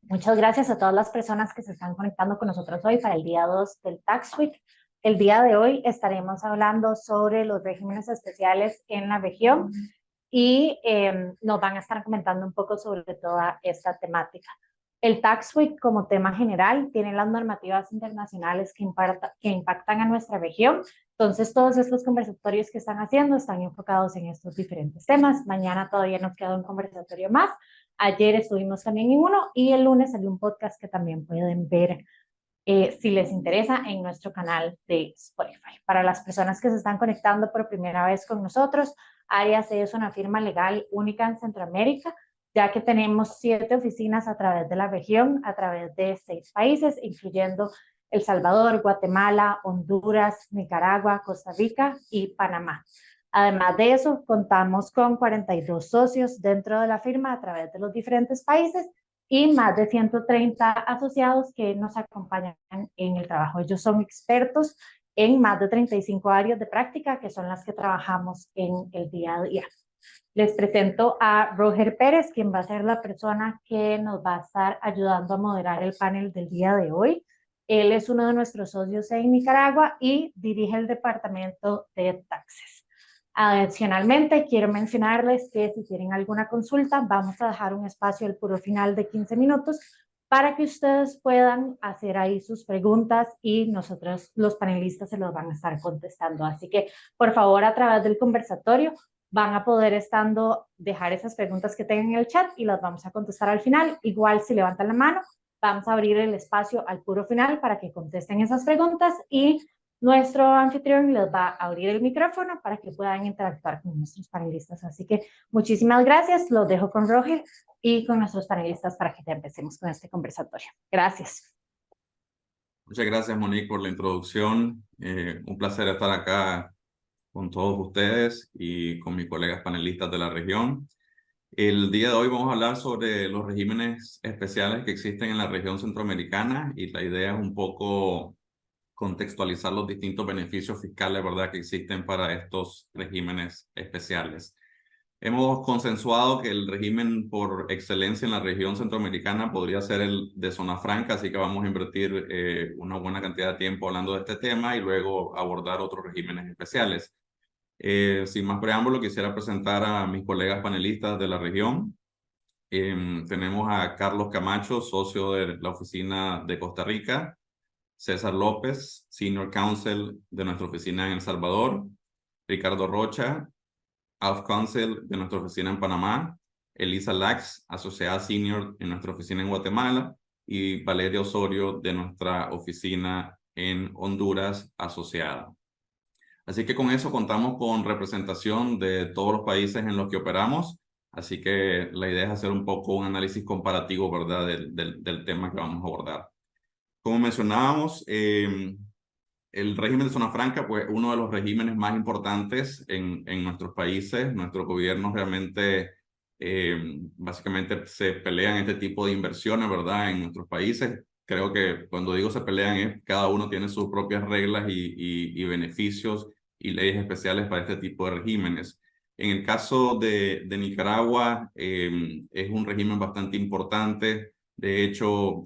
Muchas gracias a todas las personas que se están conectando con nosotros hoy para el día 2 del Tax Week. El día de hoy estaremos hablando sobre los regímenes especiales en la región y nos van a estar comentando un poco sobre toda esta temática. El Tax Week como tema general tiene las normativas internacionales que impactan a nuestra región. Entonces, todos estos conversatorios que están haciendo están enfocados en estos diferentes temas. Mañana todavía nos queda un conversatorio más. Ayer estuvimos también en uno y el lunes salió un podcast que también pueden ver si les interesa en nuestro canal de Spotify. Para las personas que se están conectando por primera vez con nosotros, Arias es una firma legal única en Centroamérica, ya que tenemos 7 oficinas a través de la región, a través de 6 países, incluyendo El Salvador, Guatemala, Honduras, Nicaragua, Costa Rica y Panamá. Además de eso, contamos con 42 socios dentro de la firma a través de los diferentes países y más de 130 asociados que nos acompañan en el trabajo. Ellos son expertos en más de 35 áreas de práctica, que son las que trabajamos en el día a día. Les presento a Roger Pérez, quien va a ser la persona que nos va a estar ayudando a moderar el panel del día de hoy. Él es uno de nuestros socios en Nicaragua y dirige el departamento de taxes. Adicionalmente, quiero mencionarles que si tienen alguna consulta, vamos a dejar un espacio al puro final de 15 minutos para que ustedes puedan hacer ahí sus preguntas y nosotros, los panelistas, se los van a estar contestando. Así que, por favor, a través del conversatorio, van a poder dejar esas preguntas que tengan en el chat y las vamos a contestar al final. Igual, si levantan la mano, vamos a abrir el espacio al puro final para que contesten esas preguntas y nuestro anfitrión les va a abrir el micrófono para que puedan interactuar con nuestros panelistas. Así que muchísimas gracias. Los dejo con Roger y con nuestros panelistas para que ya empecemos con este conversatorio. Gracias. Muchas gracias, Monique, por la introducción. Un placer estar acá con todos ustedes y con mis colegas panelistas de la región. El día de hoy vamos a hablar sobre los regímenes especiales que existen en la región centroamericana y la idea es un poco contextualizar los distintos beneficios fiscales, ¿verdad?, que existen para estos regímenes especiales. Hemos consensuado que el régimen por excelencia en la región centroamericana podría ser el de zona franca, así que vamos a invertir una buena cantidad de tiempo hablando de este tema y luego abordar otros regímenes especiales. Sin más preámbulo, quisiera presentar a mis colegas panelistas de la región. Tenemos a Carlos Camacho, socio de la oficina de Costa Rica, César López, Senior Counsel de nuestra oficina en El Salvador, Ricardo Rocha, Alf Counsel de nuestra oficina en Panamá, Elisa Lax, asociada senior en nuestra oficina en Guatemala, y Valeria Osorio de nuestra oficina en Honduras, asociada. Así que con eso contamos con representación de todos los países en los que operamos, así que la idea es hacer un poco un análisis comparativo, ¿verdad?, del tema que vamos a abordar. Como mencionábamos, el régimen de zona franca, pues uno de los regímenes más importantes en nuestros países. Nuestros gobiernos realmente, básicamente se pelean este tipo de inversiones, ¿verdad?, en nuestros países. Creo que cuando digo se pelean es cada uno tiene sus propias reglas y beneficios y leyes especiales para este tipo de regímenes. En el caso de Nicaragua, es un régimen bastante importante. De hecho,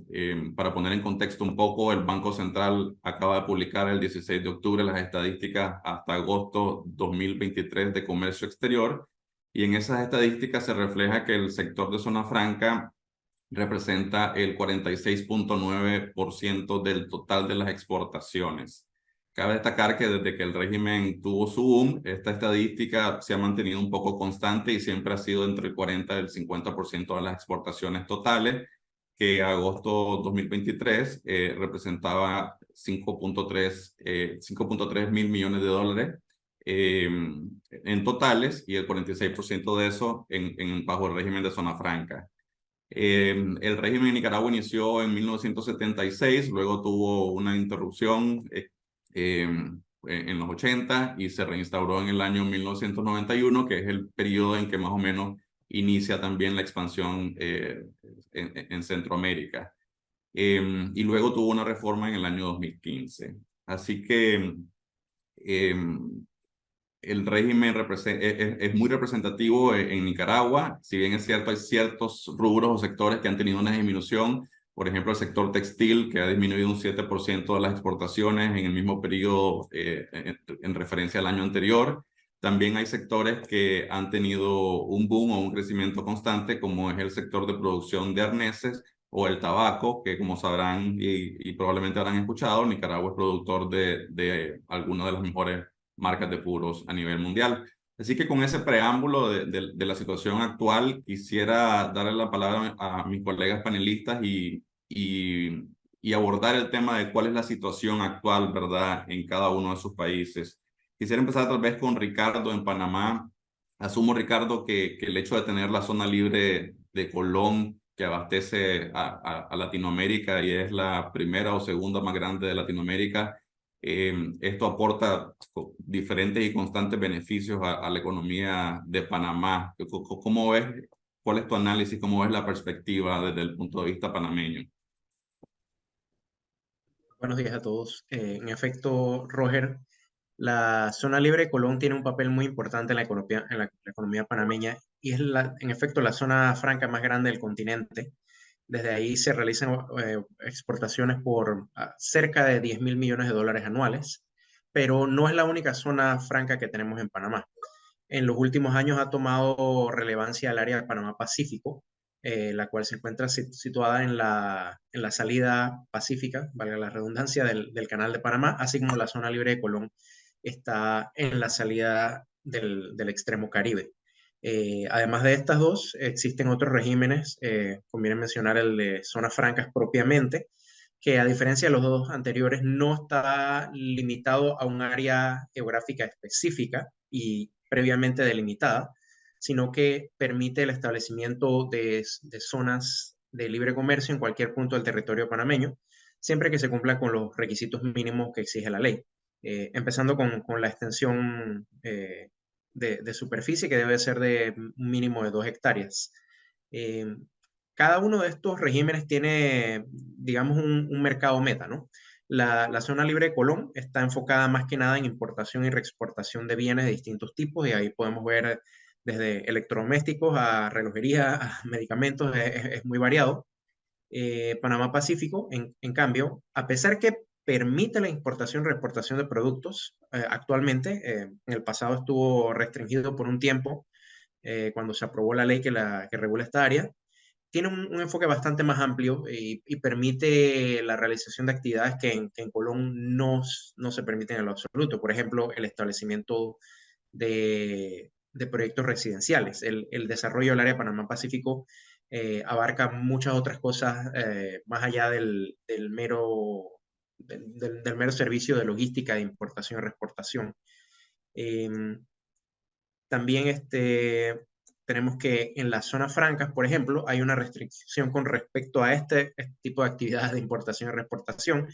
para poner en contexto un poco, el Banco Central acaba de publicar el 16 de octubre las estadísticas hasta agosto 2023 de comercio exterior, y en esas estadísticas se refleja que el sector de zona franca representa el 46.9% del total de las exportaciones. Cabe destacar que desde que el régimen tuvo su boom, esta estadística se ha mantenido un poco constante y siempre ha sido entre el 40 y el 50% de las exportaciones totales, que agosto 2023 representaba 5.3 mil millones de dólares en totales, y el 46% de eso bajo el régimen de zona franca. El régimen de Nicaragua inició en 1976, luego tuvo una interrupción en los 80 y se reinstauró en el año 1991, que es el periodo en que más o menos inicia también la expansión en Centroamérica. Y luego tuvo una reforma en el año 2015. Así que el régimen es muy representativo en Nicaragua. Si bien es cierto, hay ciertos rubros o sectores que han tenido una disminución. Por ejemplo, el sector textil, que ha disminuido un 7% de las exportaciones en el mismo periodo en referencia al año anterior. También hay sectores que han tenido un boom o un crecimiento constante, como es el sector de producción de arneses o el tabaco, que como sabrán y probablemente habrán escuchado, Nicaragua es productor de algunas de las mejores marcas de puros a nivel mundial. Así que con ese preámbulo de la situación actual, quisiera darle la palabra a mis colegas panelistas y abordar el tema de cuál es la situación actual, ¿verdad?, en cada uno de sus países. Quisiera empezar tal vez con Ricardo en Panamá. Asumo, Ricardo, que el hecho de tener la zona libre de Colón, que abastece a Latinoamérica y es la primera o segunda más grande de Latinoamérica, esto aporta diferentes y constantes beneficios a la economía de Panamá. ¿Cómo ves? ¿Cuál es tu análisis? ¿Cómo ves la perspectiva desde el punto de vista panameño? Buenos días a todos. En efecto, Roger, la zona libre de Colón tiene un papel muy importante en la economía panameña y es, en efecto, la zona franca más grande del continente. Desde ahí se realizan exportaciones por cerca de 10.000 millones de dólares anuales, pero no es la única zona franca que tenemos en Panamá. En los últimos años ha tomado relevancia el área de Panamá Pacífico, la cual se encuentra situada en la salida pacífica, valga la redundancia, del Canal de Panamá, así como la zona libre de Colón está en la salida del extremo Caribe. Además de estas dos, existen otros regímenes, conviene mencionar el de zonas francas propiamente, que a diferencia de los dos anteriores no está limitado a un área geográfica específica y previamente delimitada, sino que permite el establecimiento de zonas de libre comercio en cualquier punto del territorio panameño, siempre que se cumpla con los requisitos mínimos que exige la ley. Empezando con la extensión de superficie, que debe ser de un mínimo de 2 hectáreas. Cada uno de estos regímenes tiene, digamos, un mercado meta, ¿no? La zona libre de Colón está enfocada más que nada en importación y reexportación de bienes de distintos tipos, y ahí podemos ver desde electrodomésticos a relojería, a medicamentos, es muy variado. Panamá Pacífico, en cambio, a pesar que permite la importación y reexportación de productos, actualmente, en el pasado estuvo restringido por un tiempo, cuando se aprobó la ley que regula esta área, tiene un enfoque bastante más amplio y permite la realización de actividades que en Colón no se permiten en lo absoluto. Por ejemplo, el establecimiento de proyectos residenciales. El desarrollo del área de Panamá Pacífico abarca muchas otras cosas más allá del mero servicio de logística de importación y reexportación. También tenemos que en las zonas francas, por ejemplo, hay una restricción con respecto a este tipo de actividades de importación y reexportación,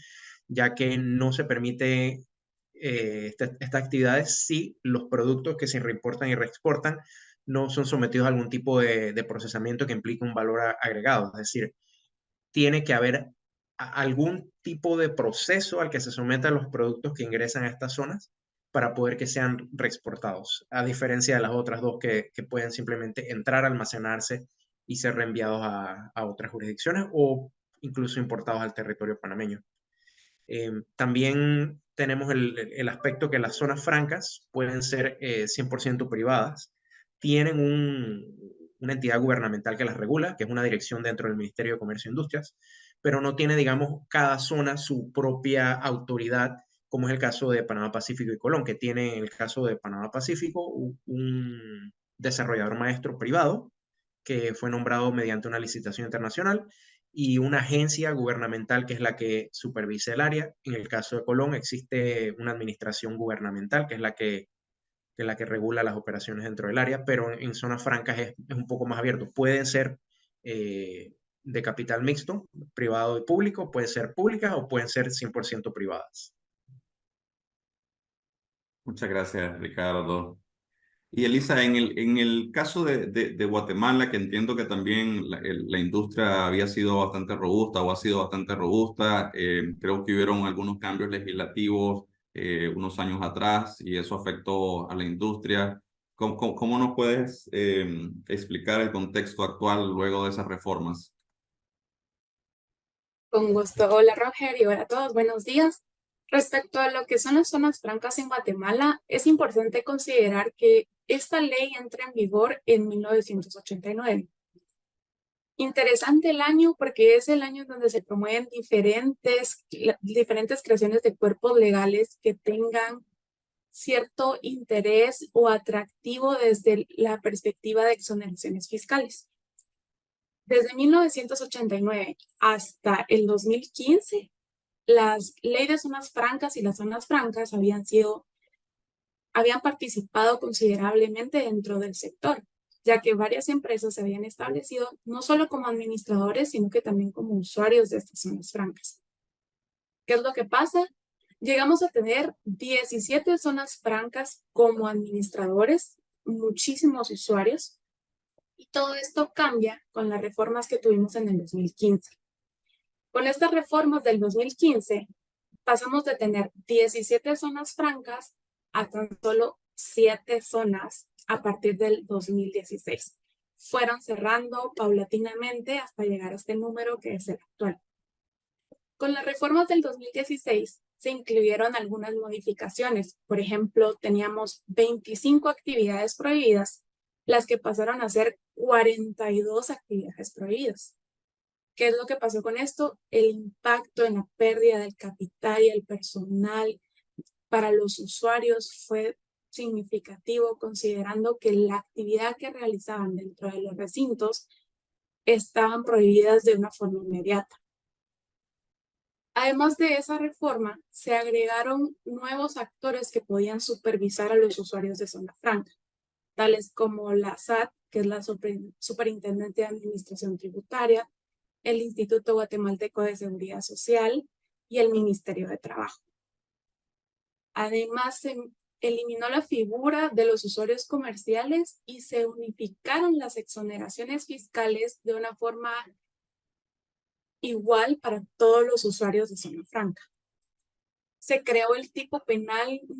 ya que no se permite estas actividades si los productos que se reimportan y reexportan no son sometidos a algún tipo de procesamiento que implique un valor agregado. Es decir, tiene que haber algún tipo de proceso al que se sometan los productos que ingresan a estas zonas para poder que sean reexportados, a diferencia de las otras dos que pueden simplemente entrar, almacenarse y ser reenviados a otras jurisdicciones o incluso importados al territorio panameño. También tenemos el aspecto que las zonas francas pueden ser 100% privadas, tienen una entidad gubernamental que las regula, que es una dirección dentro del Ministerio de Comercio e Industrias, pero no tiene, digamos, cada zona su propia autoridad, como es el caso de Panamá Pacífico y Colón, que tiene en el caso de Panamá Pacífico un desarrollador maestro privado que fue nombrado mediante una licitación internacional y una agencia gubernamental que es la que supervisa el área. En el caso de Colón existe una administración gubernamental que es la que regula las operaciones dentro del área, pero en zonas francas es un poco más abierto. Pueden ser de capital mixto, privado y público, pueden ser públicas o pueden ser 100% privadas. Muchas gracias, Ricardo. Y Elisa, en el caso de Guatemala, que entiendo que también la industria había sido bastante robusta o ha sido bastante robusta, creo que hubieron algunos cambios legislativos unos años atrás y eso afectó a la industria. ¿Cómo nos puedes explicar el contexto actual luego de esas reformas? Con gusto. Hola Roger y hola a todos, buenos días. Respecto a lo que son las zonas francas en Guatemala, es importante considerar que esta ley entra en vigor en 1989. Interesante el año porque es el año en donde se promueven diferentes creaciones de cuerpos legales que tengan cierto interés o atractivo desde la perspectiva de exoneraciones fiscales. Desde 1989 hasta el 2015, las leyes de zonas francas y las zonas francas habían participado considerablemente dentro del sector, ya que varias empresas se habían establecido no solo como administradores, sino que también como usuarios de estas zonas francas. ¿Qué es lo que pasa? Llegamos a tener 17 zonas francas como administradores, muchísimos usuarios, y todo esto cambia con las reformas que tuvimos en el 2015. Con estas reformas del 2015, pasamos de tener 17 zonas francas a tan solo 7 zonas a partir del 2016. Fueron cerrando paulatinamente hasta llegar a este número que es el actual. Con las reformas del 2016 se incluyeron algunas modificaciones. Por ejemplo, teníamos 25 actividades prohibidas, las que pasaron a ser 42 actividades prohibidas. ¿Qué es lo que pasó con esto? El impacto en la pérdida del capital y el personal para los usuarios fue significativo, considerando que la actividad que realizaban dentro de los recintos estaban prohibidas de una forma inmediata. Además de esa reforma, se agregaron nuevos actores que podían supervisar a los usuarios de zona franca, tales como la SAT, que es la Superintendencia de Administración Tributaria, el Instituto Guatemalteco de Seguridad Social y el Ministerio de Trabajo. Además, se eliminó la figura de los usuarios comerciales y se unificaron las exoneraciones fiscales de una forma igual para todos los usuarios de zona franca. Se creó un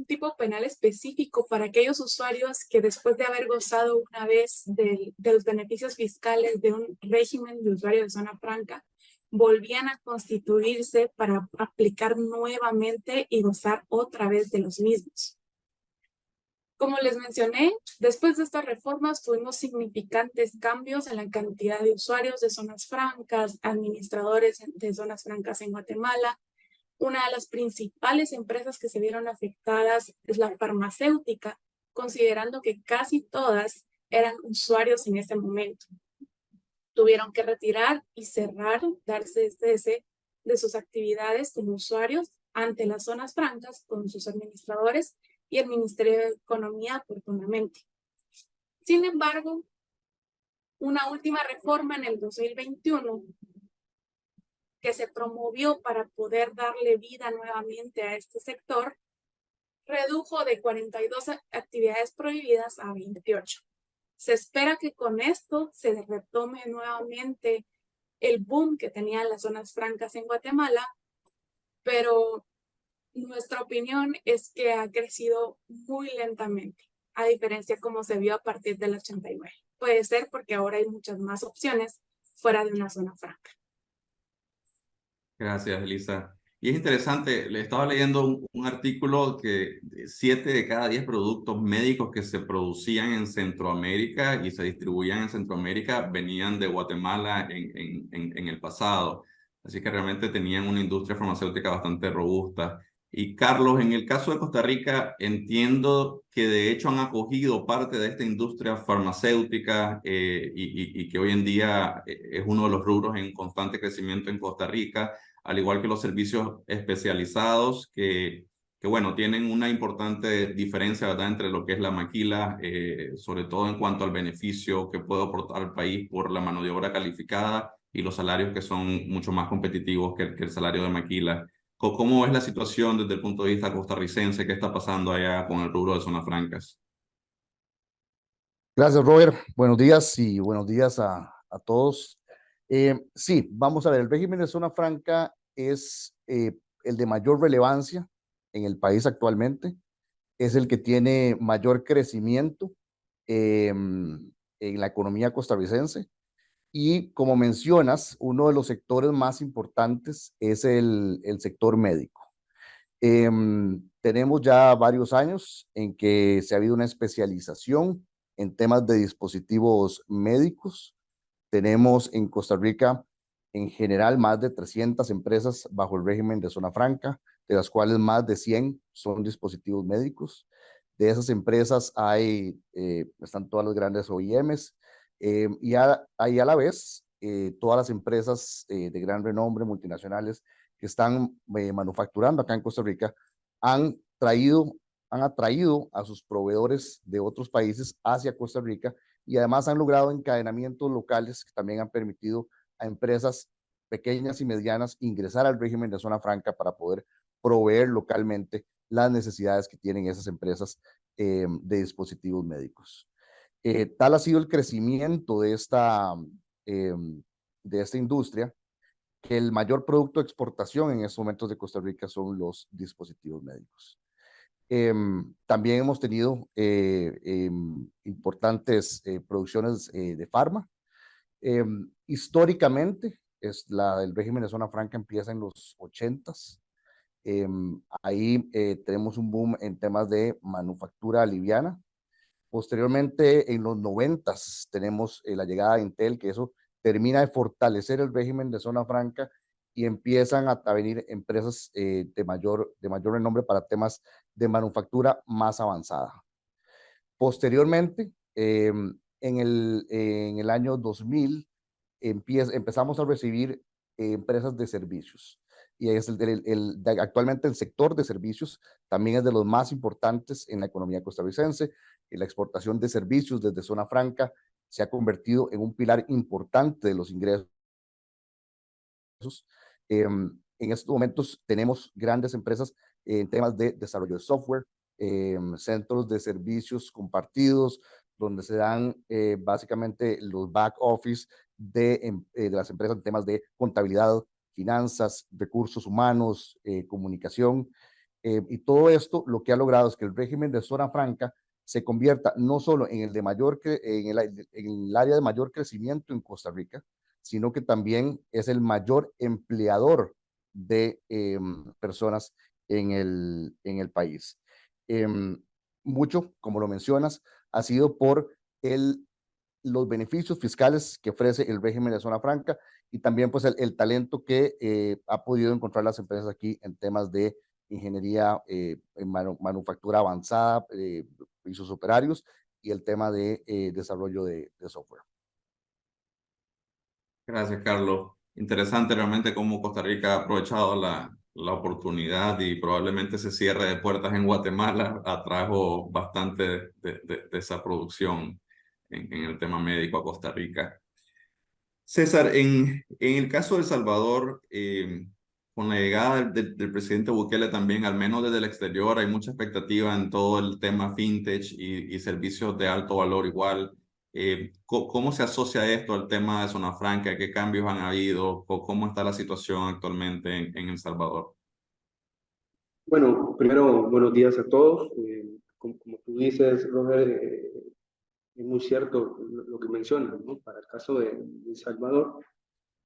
tipo penal específico para aquellos usuarios que después de haber gozado una vez de los beneficios fiscales de un régimen de usuario de zona franca, volvían a constituirse para aplicar nuevamente y gozar otra vez de los mismos. Como les mencioné, después de estas reformas tuvimos significantes cambios en la cantidad de usuarios de zonas francas, administradores de zonas francas en Guatemala. Una de las principales empresas que se vieron afectadas es la farmacéutica, considerando que casi todas eran usuarios en ese momento. Tuvieron que retirar y cerrar, darse cese de sus actividades como usuarios ante las zonas francas con sus administradores y el Ministerio de Economía oportunamente. Sin embargo, una última reforma en el 2021 que se promovió para poder darle vida nuevamente a este sector, redujo de 42 actividades prohibidas a 28. Se espera que con esto se retome nuevamente el boom que tenían las zonas francas en Guatemala, pero nuestra opinión es que ha crecido muy lentamente, a diferencia como se vio a partir del 89. Puede ser porque ahora hay muchas más opciones fuera de una zona franca. Gracias, Elisa. Y es interesante, le estaba leyendo un artículo que 7 de cada 10 productos médicos que se producían en Centroamérica y se distribuían en Centroamérica venían de Guatemala en el pasado. Así que realmente tenían una industria farmacéutica bastante robusta. Y Carlos, en el caso de Costa Rica, entiendo que de hecho han acogido parte de esta industria farmacéutica y que hoy en día es uno de los rubros en constante crecimiento en Costa Rica, al igual que los servicios especializados que bueno, tienen una importante diferencia, ¿verdad?, entre lo que es la maquila, sobre todo en cuanto al beneficio que puede aportar al país por la mano de obra calificada y los salarios que son mucho más competitivos que el salario de maquila. ¿Cómo es la situación desde el punto de vista costarricense? ¿Qué está pasando allá con el rubro de zonas francas? Gracias, Robert. Buenos días y buenos días a todos. Sí, vamos a ver, el régimen de zona franca es el de mayor relevancia en el país actualmente, es el que tiene mayor crecimiento en la economía costarricense. Y como mencionas, uno de los sectores más importantes es el sector médico. Tenemos ya varios años en que se ha habido una especialización en temas de dispositivos médicos. Tenemos en Costa Rica, en general, más de 300 empresas bajo el régimen de zona franca, de las cuales más de 100 son dispositivos médicos. De esas empresas están todas las grandes OEMs y hay a la vez todas las empresas de gran renombre multinacionales que están manufacturando acá en Costa Rica han atraído a sus proveedores de otros países hacia Costa Rica y además han logrado encadenamientos locales que también han permitido a empresas pequeñas y medianas ingresar al régimen de zona franca para poder proveer localmente las necesidades que tienen esas empresas de dispositivos médicos. Tal ha sido el crecimiento de esta industria que el mayor producto de exportación en estos momentos de Costa Rica son los dispositivos médicos. También hemos tenido importantes producciones de farma. Históricamente, el régimen de zona franca empieza en los 80s. Ahí tenemos un boom en temas de manufactura liviana. Posteriormente, en los 90s, tenemos la llegada de Intel, que eso termina de fortalecer el régimen de zona franca y empiezan a venir empresas de mayor renombre para temas de manufactura más avanzada. Posteriormente, en el año 2000, empezamos a recibir empresas de servicios. Y es actualmente el sector de servicios también es de los más importantes en la economía costarricense. Y la exportación de servicios desde zona franca se ha convertido en un pilar importante de los ingresos. En estos momentos tenemos grandes empresas en temas de desarrollo de software, centros de servicios compartidos, donde se dan básicamente los back office de las empresas en temas de contabilidad, finanzas, recursos humanos, comunicación. Y todo esto lo que ha logrado es que el régimen de zona franca se convierta no solo en el área de mayor crecimiento en Costa Rica, sino que también es el mayor empleador de personas en el país. Mucho, como lo mencionas, ha sido por los beneficios fiscales que ofrece el régimen de zona franca y también pues el talento que ha podido encontrar las empresas aquí en temas de ingeniería, manufactura avanzada, pisos operarios y el tema de desarrollo de software. Gracias, Carlos. Interesante realmente cómo Costa Rica ha aprovechado la oportunidad y probablemente ese cierre de puertas en Guatemala atrajo bastante de esa producción en el tema médico a Costa Rica. César, en el caso de El Salvador, con la llegada del presidente Bukele también, al menos desde el exterior, hay mucha expectativa en todo el tema fintech y servicios de alto valor igual. ¿Cómo se asocia esto al tema de zona franca? ¿Qué cambios han habido? ¿Cómo está la situación actualmente en El Salvador? Bueno, primero, buenos días a todos. Como tú dices, Roger, es muy cierto lo que mencionas, ¿no? Para el caso de El Salvador,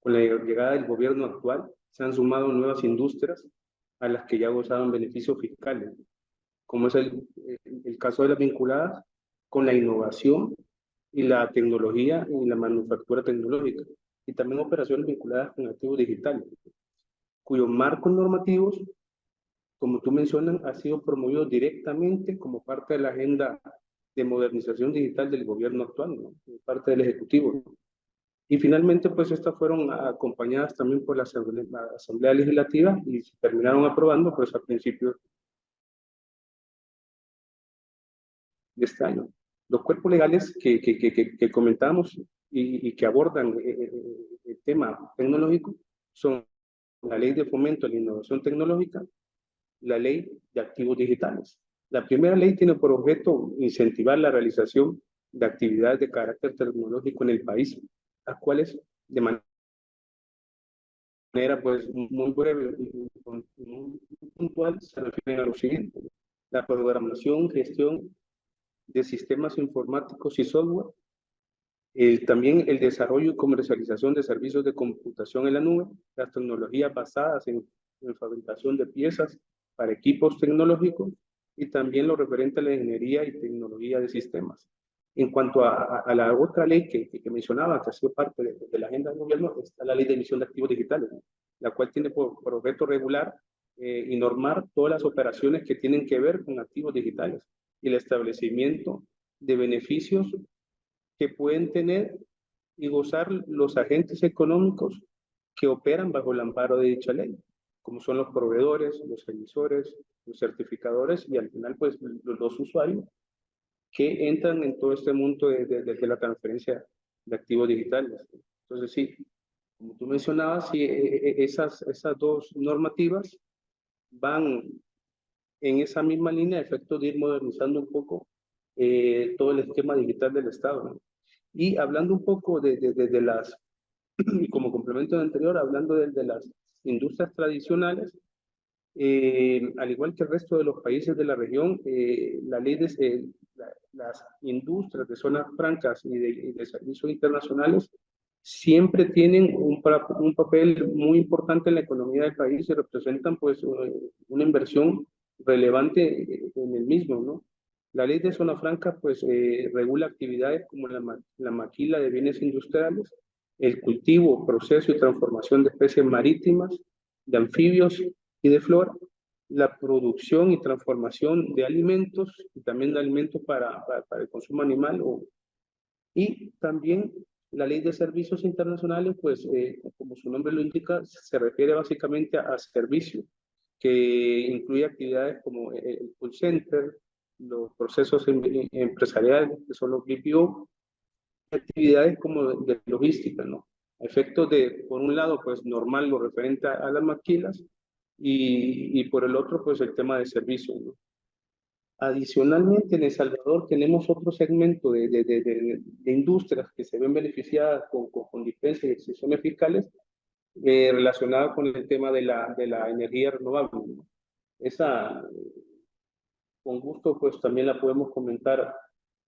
con la llegada del gobierno actual, se han sumado nuevas industrias a las que ya gozaban beneficios fiscales, como es el caso de las vinculadas con la innovación y la tecnología y la manufactura tecnológica, y también operaciones vinculadas con activos digitales, cuyos marcos normativos, como tú mencionas, ha sido promovido directamente como parte de la agenda de modernización digital del gobierno actual, ¿no? Parte del Ejecutivo. Y finalmente, pues estas fueron acompañadas también por la Asamblea Legislativa y se terminaron aprobando pues a principios de este año. Los cuerpos legales que comentamos y que abordan el tema tecnológico son la Ley de Fomento a la Innovación Tecnológica, la Ley de Activos Digitales. La primera ley tiene por objeto incentivar la realización de actividades de carácter tecnológico en el país, las cuales de manera manera pues muy breve y muy puntual se refieren a lo siguiente: la programación, gestión de sistemas informáticos y software, también el desarrollo y comercialización de servicios de computación en la nube, las tecnologías basadas en fabricación de piezas para equipos tecnológicos y también lo referente a la ingeniería y tecnología de sistemas. En cuanto a la otra ley que mencionaba, que ha sido parte de la agenda del gobierno, está la ley de emisión de activos digitales, ¿no? La cual tiene por objeto regular y normar todas las operaciones que tienen que ver con activos digitales y el establecimiento de beneficios que pueden tener y gozar los agentes económicos que operan bajo el amparo de dicha ley, como son los proveedores, los emisores, los certificadores y al final pues los usuarios que entran en todo este mundo de la transferencia de activos digitales. Entonces sí, como tú mencionabas, sí, esas dos normativas van en esa misma línea de efecto de ir modernizando un poco todo el esquema digital del Estado, ¿no? Y hablando un poco de las, y como complemento del anterior, hablando de las industrias tradicionales, al igual que el resto de los países de la región, la ley de las industrias de zonas francas y de servicios internacionales siempre tienen un papel muy importante en la economía del país y representan pues una inversión relevante en el mismo, ¿no? La ley de zona franca pues regula actividades como la maquila de bienes industriales, el cultivo, proceso y transformación de especies marítimas, de anfibios y de flora, la producción y transformación de alimentos y también de alimentos para el consumo animal. Y también la ley de servicios internacionales, pues como su nombre lo indica, se refiere básicamente a servicios, que incluye actividades como el call center, los procesos empresariales, que son los BPO, actividades como de logística, ¿no? A efectos de, por un lado, pues normal lo referente a las maquilas y por el otro, pues el tema de servicios, ¿no? Adicionalmente, en El Salvador tenemos otro segmento de industrias que se ven beneficiadas con diferencias y exenciones fiscales relacionadas con el tema de la energía renovable, ¿no? Esa, con gusto, pues también la podemos comentar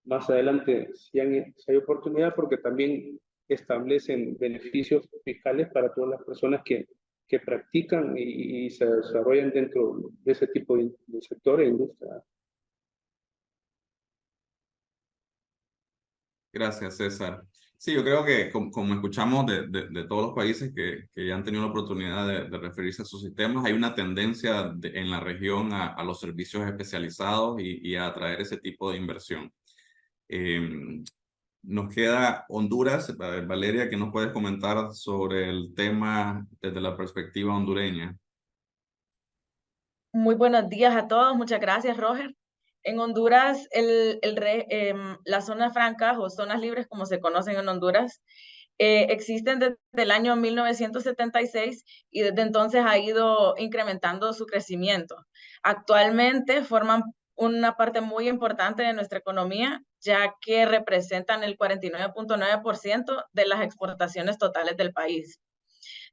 más adelante si hay oportunidad, porque también establecen beneficios fiscales para todas las personas que practican y se desarrollan dentro de ese tipo de sector e industria. Gracias, César. Sí, yo creo que como escuchamos de todos los países que ya han tenido la oportunidad de referirse a sus sistemas, hay una tendencia en la región a los servicios especializados y a atraer ese tipo de inversión. Nos queda Honduras. A ver, Valeria, ¿qué nos puedes comentar sobre el tema desde la perspectiva hondureña? Muy buenos días a todos, muchas gracias, Roger. En Honduras, las zonas francas o zonas libres, como se conocen en Honduras, existen desde el año 1976 y desde entonces ha ido incrementando su crecimiento. Actualmente forman una parte muy importante de nuestra economía, ya que representan el 49.9% de las exportaciones totales del país.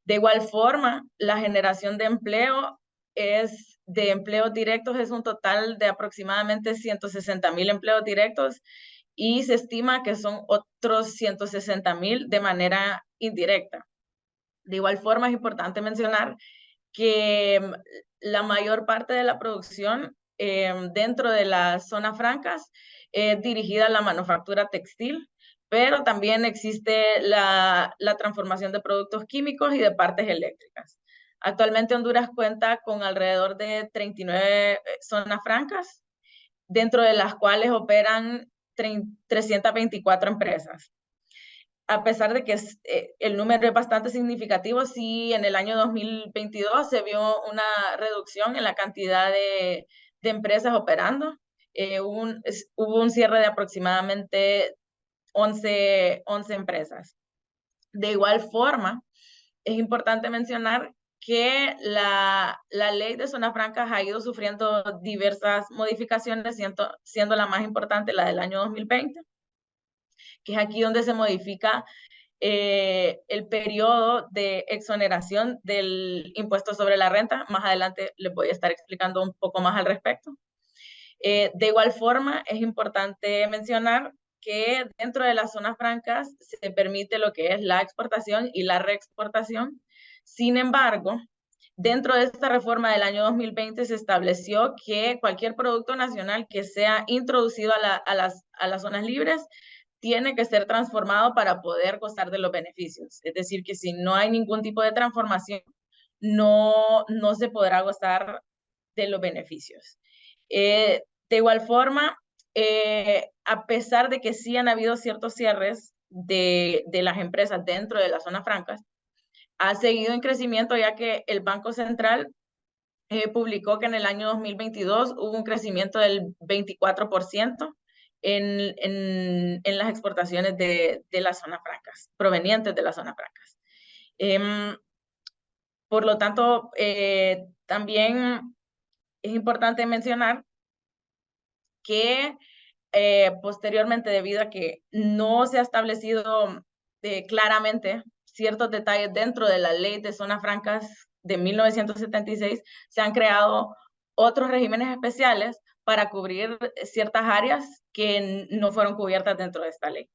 De igual forma, la generación de empleo de empleos directos es un total de aproximadamente 160,000 empleos directos y se estima que son otros 160,000 de manera indirecta. De igual forma, es importante mencionar que la mayor parte de la producción dentro de las zonas francas es dirigida a la manufactura textil, pero también existe la transformación de productos químicos y de partes eléctricas. Actualmente Honduras cuenta con alrededor de 39 zonas francas, dentro de las cuales operan 324 empresas. A pesar de que el número es bastante significativo, sí en el año 2022 se vio una reducción en la cantidad de empresas operando. Hubo un cierre de aproximadamente 11 empresas. De igual forma, es importante mencionar que la ley de zonas francas ha ido sufriendo diversas modificaciones, siendo la más importante la del año 2020, que es aquí donde se modifica el periodo de exoneración del impuesto sobre la renta. Más adelante les voy a estar explicando un poco más al respecto. De igual forma, es importante mencionar que dentro de las zonas francas se permite lo que es la exportación y la reexportación. Sin embargo, dentro de esta reforma del año 2020 se estableció que cualquier producto nacional que sea introducido a las zonas libres tiene que ser transformado para poder gozar de los beneficios. Es decir, que si no hay ningún tipo de transformación, no se podrá gozar de los beneficios. De igual forma, a pesar de que sí han habido ciertos cierres de las empresas dentro de las zonas francas, ha seguido en crecimiento, ya que el Banco Central publicó que en el año 2022 hubo un crecimiento del 24% en las exportaciones de las zonas francas, provenientes de las zonas francas. Por lo tanto, también es importante mencionar que posteriormente, debido a que no se ha establecido claramente ciertos detalles dentro de la ley de zonas francas de 1976, se han creado otros regímenes especiales para cubrir ciertas áreas que no fueron cubiertas dentro de esta ley.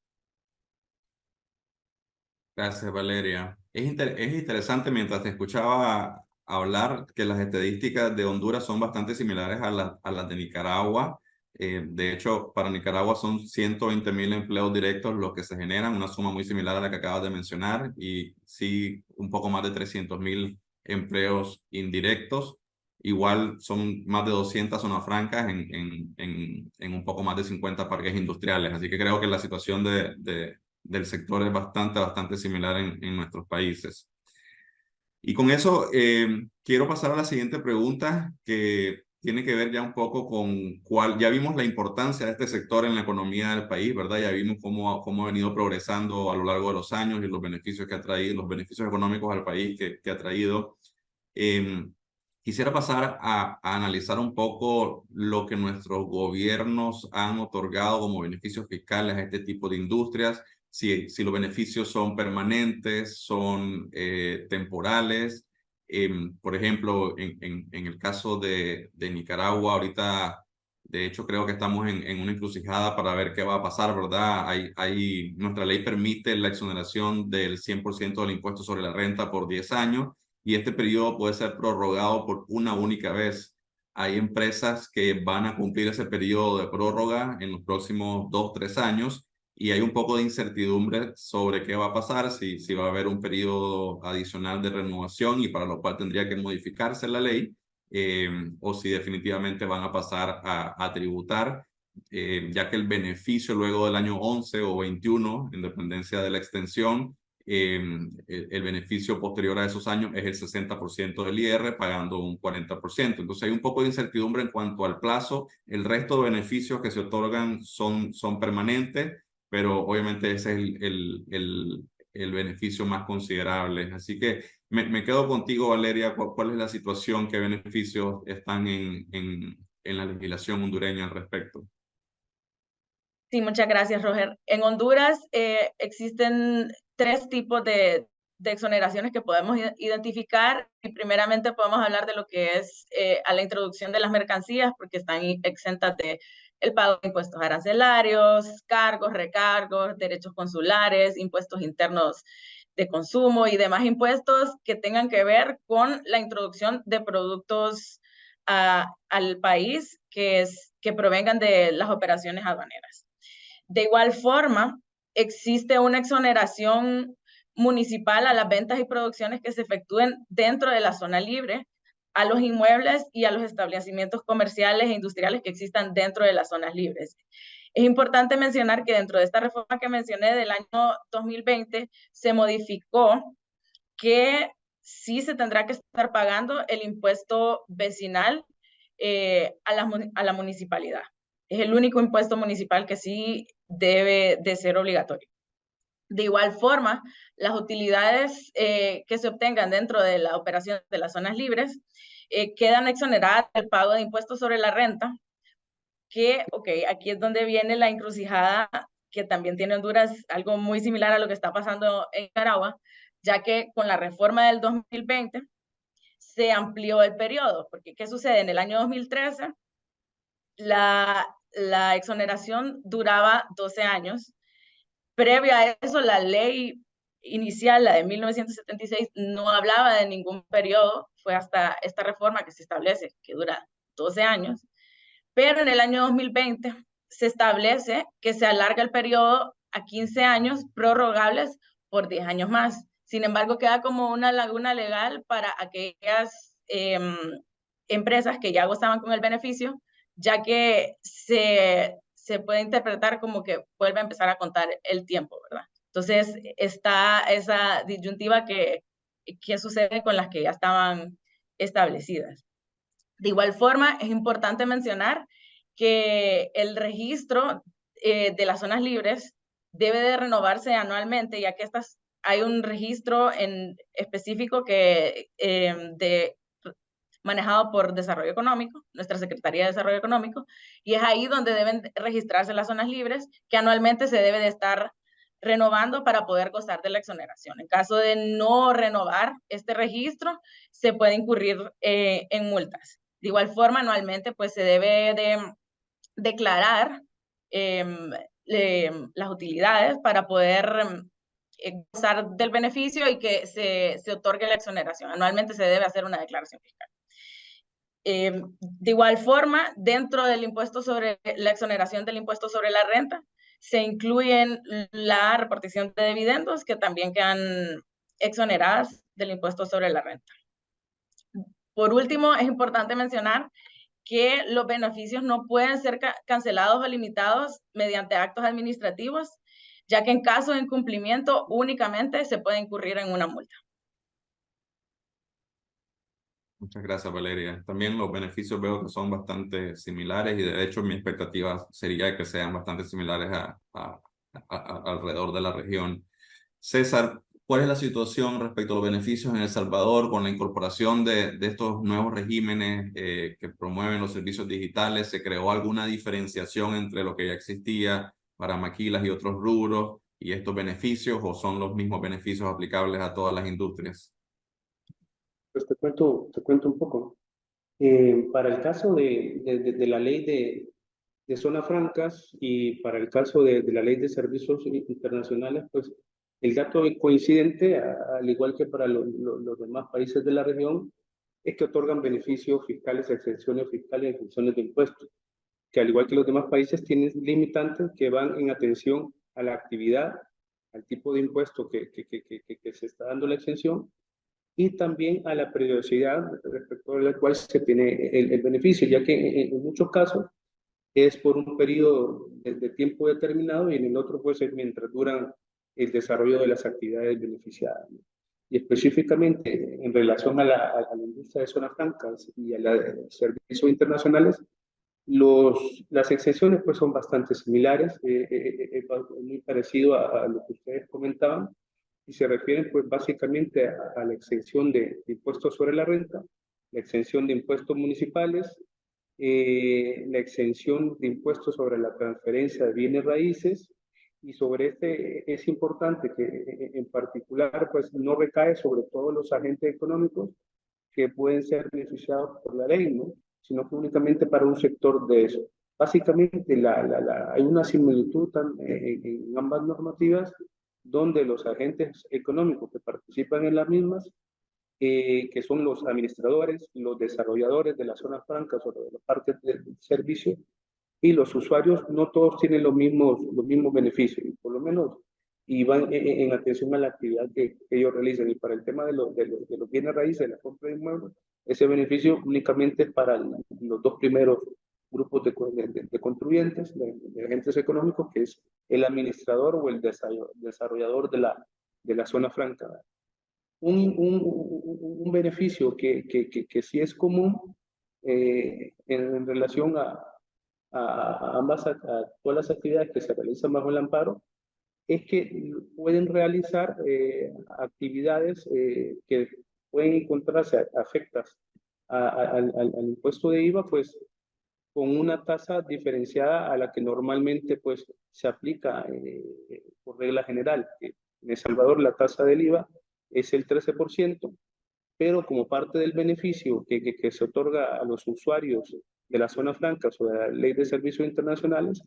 Gracias, Valeria. Es interesante mientras te escuchaba hablar que las estadísticas de Honduras son bastante similares a las de Nicaragua. De hecho, para Nicaragua son 120.000 empleos directos los que se generan, una suma muy similar a la que acabas de mencionar, y sí, un poco más de 300.000 empleos indirectos. Igual son más de 200 zonas francas en un poco más de 50 parques industriales. Así que creo que la situación del sector es bastante similar en nuestros países. Y con eso quiero pasar a la siguiente pregunta, que tiene que ver ya un poco con ya vimos la importancia de este sector en la economía del país, ¿verdad? Ya vimos cómo ha venido progresando a lo largo de los años y los beneficios que ha traído, los beneficios económicos al país que ha traído. Quisiera pasar a analizar un poco lo que nuestros gobiernos han otorgado como beneficios fiscales a este tipo de industrias, si los beneficios son permanentes, son temporales. Por ejemplo, en el caso de Nicaragua, ahorita, de hecho, creo que estamos en una encrucijada para ver qué va a pasar, ¿verdad? Nuestra ley permite la exoneración del 100% del impuesto sobre la renta por 10 años. Y este periodo puede ser prorrogado por una única vez. Hay empresas que van a cumplir ese periodo de prórroga en los próximos 2-3 años y hay un poco de incertidumbre sobre qué va a pasar, si va a haber un periodo adicional de renovación y para lo cual tendría que modificarse la ley, o si definitivamente van a pasar a tributar, ya que el beneficio luego del año 11 o 21, en dependencia de la extensión, el beneficio posterior a esos años es el 60% del IR, pagando un 40%. Entonces hay un poco de incertidumbre en cuanto al plazo. El resto de beneficios que se otorgan son permanentes, pero obviamente ese es el beneficio más considerable. Así que me quedo contigo, Valeria. ¿Cuál es la situación? ¿Qué beneficios están en la legislación hondureña al respecto? Sí, muchas gracias, Roger. En Honduras existen 3 tipos de exoneraciones que podemos identificar, y primeramente podemos hablar de lo que es a la introducción de las mercancías, porque están exentas de el pago de impuestos arancelarios, cargos, recargos, derechos consulares, impuestos internos de consumo y demás impuestos que tengan que ver con la introducción de productos al país que provengan de las operaciones aduaneras. De igual forma, existe una exoneración municipal a las ventas y producciones que se efectúen dentro de la zona libre, a los inmuebles y a los establecimientos comerciales e industriales que existan dentro de las zonas libres. Es importante mencionar que dentro de esta reforma que mencioné del año 2020 se modificó que sí se tendrá que estar pagando el impuesto vecinal a la municipalidad. Es el único impuesto municipal que sí debe de ser obligatorio. De igual forma, las utilidades que se obtengan dentro de la operación de las zonas libres quedan exoneradas del pago de impuestos sobre la renta, que, aquí es donde viene la encrucijada que también tiene Honduras algo muy similar a lo que está pasando en Nicaragua, ya que con la reforma del 2020 se amplió el periodo, porque ¿qué sucede? En el año 2013, la exoneración duraba 12 años. Previo a eso, la ley inicial, la de 1976, no hablaba de ningún periodo. Fue hasta esta reforma que se establece, que dura 12 años. Pero en el año 2020 se establece que se alarga el periodo a 15 años, prorrogables por 10 años más. Sin embargo, queda como una laguna legal para aquellas empresas que ya gozaban con el beneficio, ya que se puede interpretar como que vuelve a empezar a contar el tiempo, ¿verdad? Entonces, está esa disyuntiva que sucede con las que ya estaban establecidas. De igual forma, es importante mencionar que el registro de las zonas libres debe de renovarse anualmente, ya que hay un registro específico manejado por Desarrollo Económico, nuestra Secretaría de Desarrollo Económico, y es ahí donde deben registrarse las zonas libres, que anualmente se debe de estar renovando para poder gozar de la exoneración. En caso de no renovar este registro, se puede incurrir en multas. De igual forma, anualmente pues se debe de declarar las utilidades para poder gozar del beneficio y que se otorgue la exoneración. Anualmente se debe hacer una declaración fiscal. De igual forma, dentro del impuesto sobre la exoneración del impuesto sobre la renta, se incluyen la repartición de dividendos que también quedan exoneradas del impuesto sobre la renta. Por último, es importante mencionar que los beneficios no pueden ser cancelados o limitados mediante actos administrativos, ya que en caso de incumplimiento únicamente se puede incurrir en una multa. Muchas gracias, Valeria. También los beneficios veo que son bastante similares y de hecho mi expectativa sería que sean bastante similares alrededor de la región. César, ¿cuál es la situación respecto a los beneficios en El Salvador con la incorporación de estos nuevos regímenes que promueven los servicios digitales? ¿Se creó alguna diferenciación entre lo que ya existía para maquilas y otros rubros y estos beneficios o son los mismos beneficios aplicables a todas las industrias? Pues te cuento un poco. Para el caso de la ley de zonas francas y para el caso de la ley de servicios internacionales, pues el dato coincidente, al igual que para los demás países de la región, es que otorgan beneficios fiscales, exenciones fiscales y exenciones de impuestos, que al igual que los demás países tienen limitantes que van en atención a la actividad, al tipo de impuesto que se está dando la exención, y también a la periodicidad respecto a la cual se tiene el beneficio, ya que en muchos casos es por un periodo de tiempo determinado y en el otro pues es mientras duran el desarrollo de las actividades beneficiadas. Y específicamente en relación a la industria de zonas francas y a los servicios internacionales, las exenciones pues son bastante similares, muy parecido a lo que ustedes comentaban, y se refieren pues básicamente a la exención de impuestos sobre la renta, la exención de impuestos municipales, la exención de impuestos sobre la transferencia de bienes raíces, y sobre este es importante que en particular pues no recae sobre todos los agentes económicos que pueden ser beneficiados por la ley, ¿no? Sino que únicamente para un sector de eso. Básicamente hay una similitud en ambas normativas donde los agentes económicos que participan en las mismas, que son los administradores, los desarrolladores de las zonas francas o de los parques de servicio, y los usuarios, no todos tienen los mismos beneficios, y por lo menos y van en atención a la actividad que ellos realizan. Y para el tema de los bienes raíces, de la compra de inmuebles, ese beneficio únicamente para los dos primeros grupos de contribuyentes, de agentes económicos, que es el administrador o el desarrollador de la zona franca. Un beneficio que sí es común en relación a todas las actividades que se realizan bajo el amparo, es que pueden realizar actividades que pueden encontrarse afectas al impuesto de IVA, pues con una tasa diferenciada a la que normalmente pues se aplica por regla general. En El Salvador la tasa del IVA es el 13%, pero como parte del beneficio que se otorga a los usuarios de la zona franca sobre la Ley de Servicios Internacionales,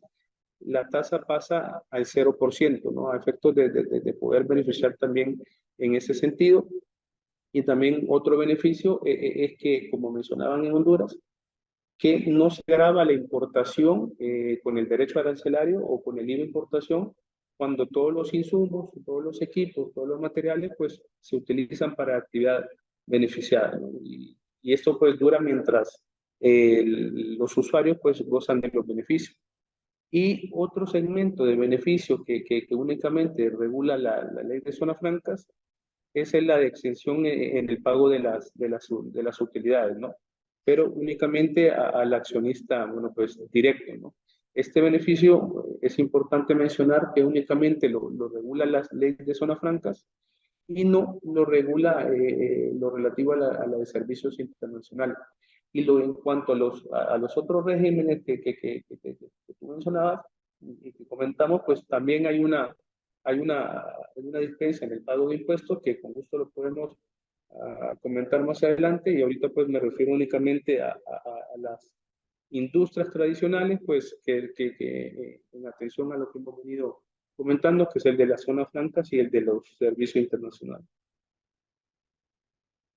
la tasa pasa al 0%, ¿no? A efectos de poder beneficiar también en ese sentido. Y también otro beneficio es que, como mencionaban en Honduras, que no se grava la importación con el derecho arancelario o con el IVA importación cuando todos los insumos, todos los equipos, todos los materiales, pues se utilizan para actividad beneficiada, ¿no? Y esto pues dura mientras los usuarios pues gozan de los beneficios. Y otro segmento de beneficios que únicamente regula la ley de zonas francas es la de exención en el pago de las utilidades, ¿no? Pero únicamente al accionista, bueno, pues directo, ¿no? Este beneficio es importante mencionar que únicamente lo regula las leyes de zonas francas y no lo regula lo relativo a la de servicios internacionales. Y en cuanto a los otros regímenes que tú mencionabas y que comentamos, pues también hay una dispensa en el pago de impuestos que con gusto lo podemos comentar más adelante, y ahorita pues me refiero únicamente a las industrias tradicionales, pues en atención a lo que hemos venido comentando, que es el de las zonas francas y el de los servicios internacionales.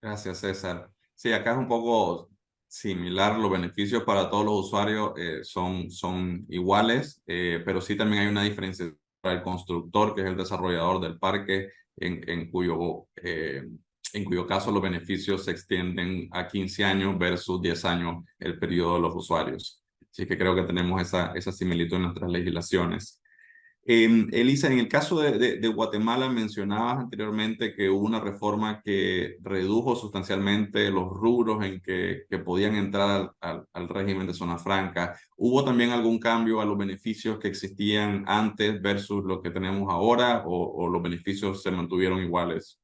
Gracias, César. Sí, acá es un poco similar. Los beneficios para todos los usuarios son iguales, pero sí también hay una diferencia para el constructor, que es el desarrollador del parque, en cuyo caso los beneficios se extienden a 15 años versus 10 años el periodo de los usuarios. Así que creo que tenemos esa similitud en nuestras legislaciones. Elisa, en el caso de Guatemala mencionabas anteriormente que hubo una reforma que redujo sustancialmente los rubros en que podían entrar al régimen de zona franca. ¿Hubo también algún cambio a los beneficios que existían antes versus lo que tenemos ahora, o los beneficios se mantuvieron iguales?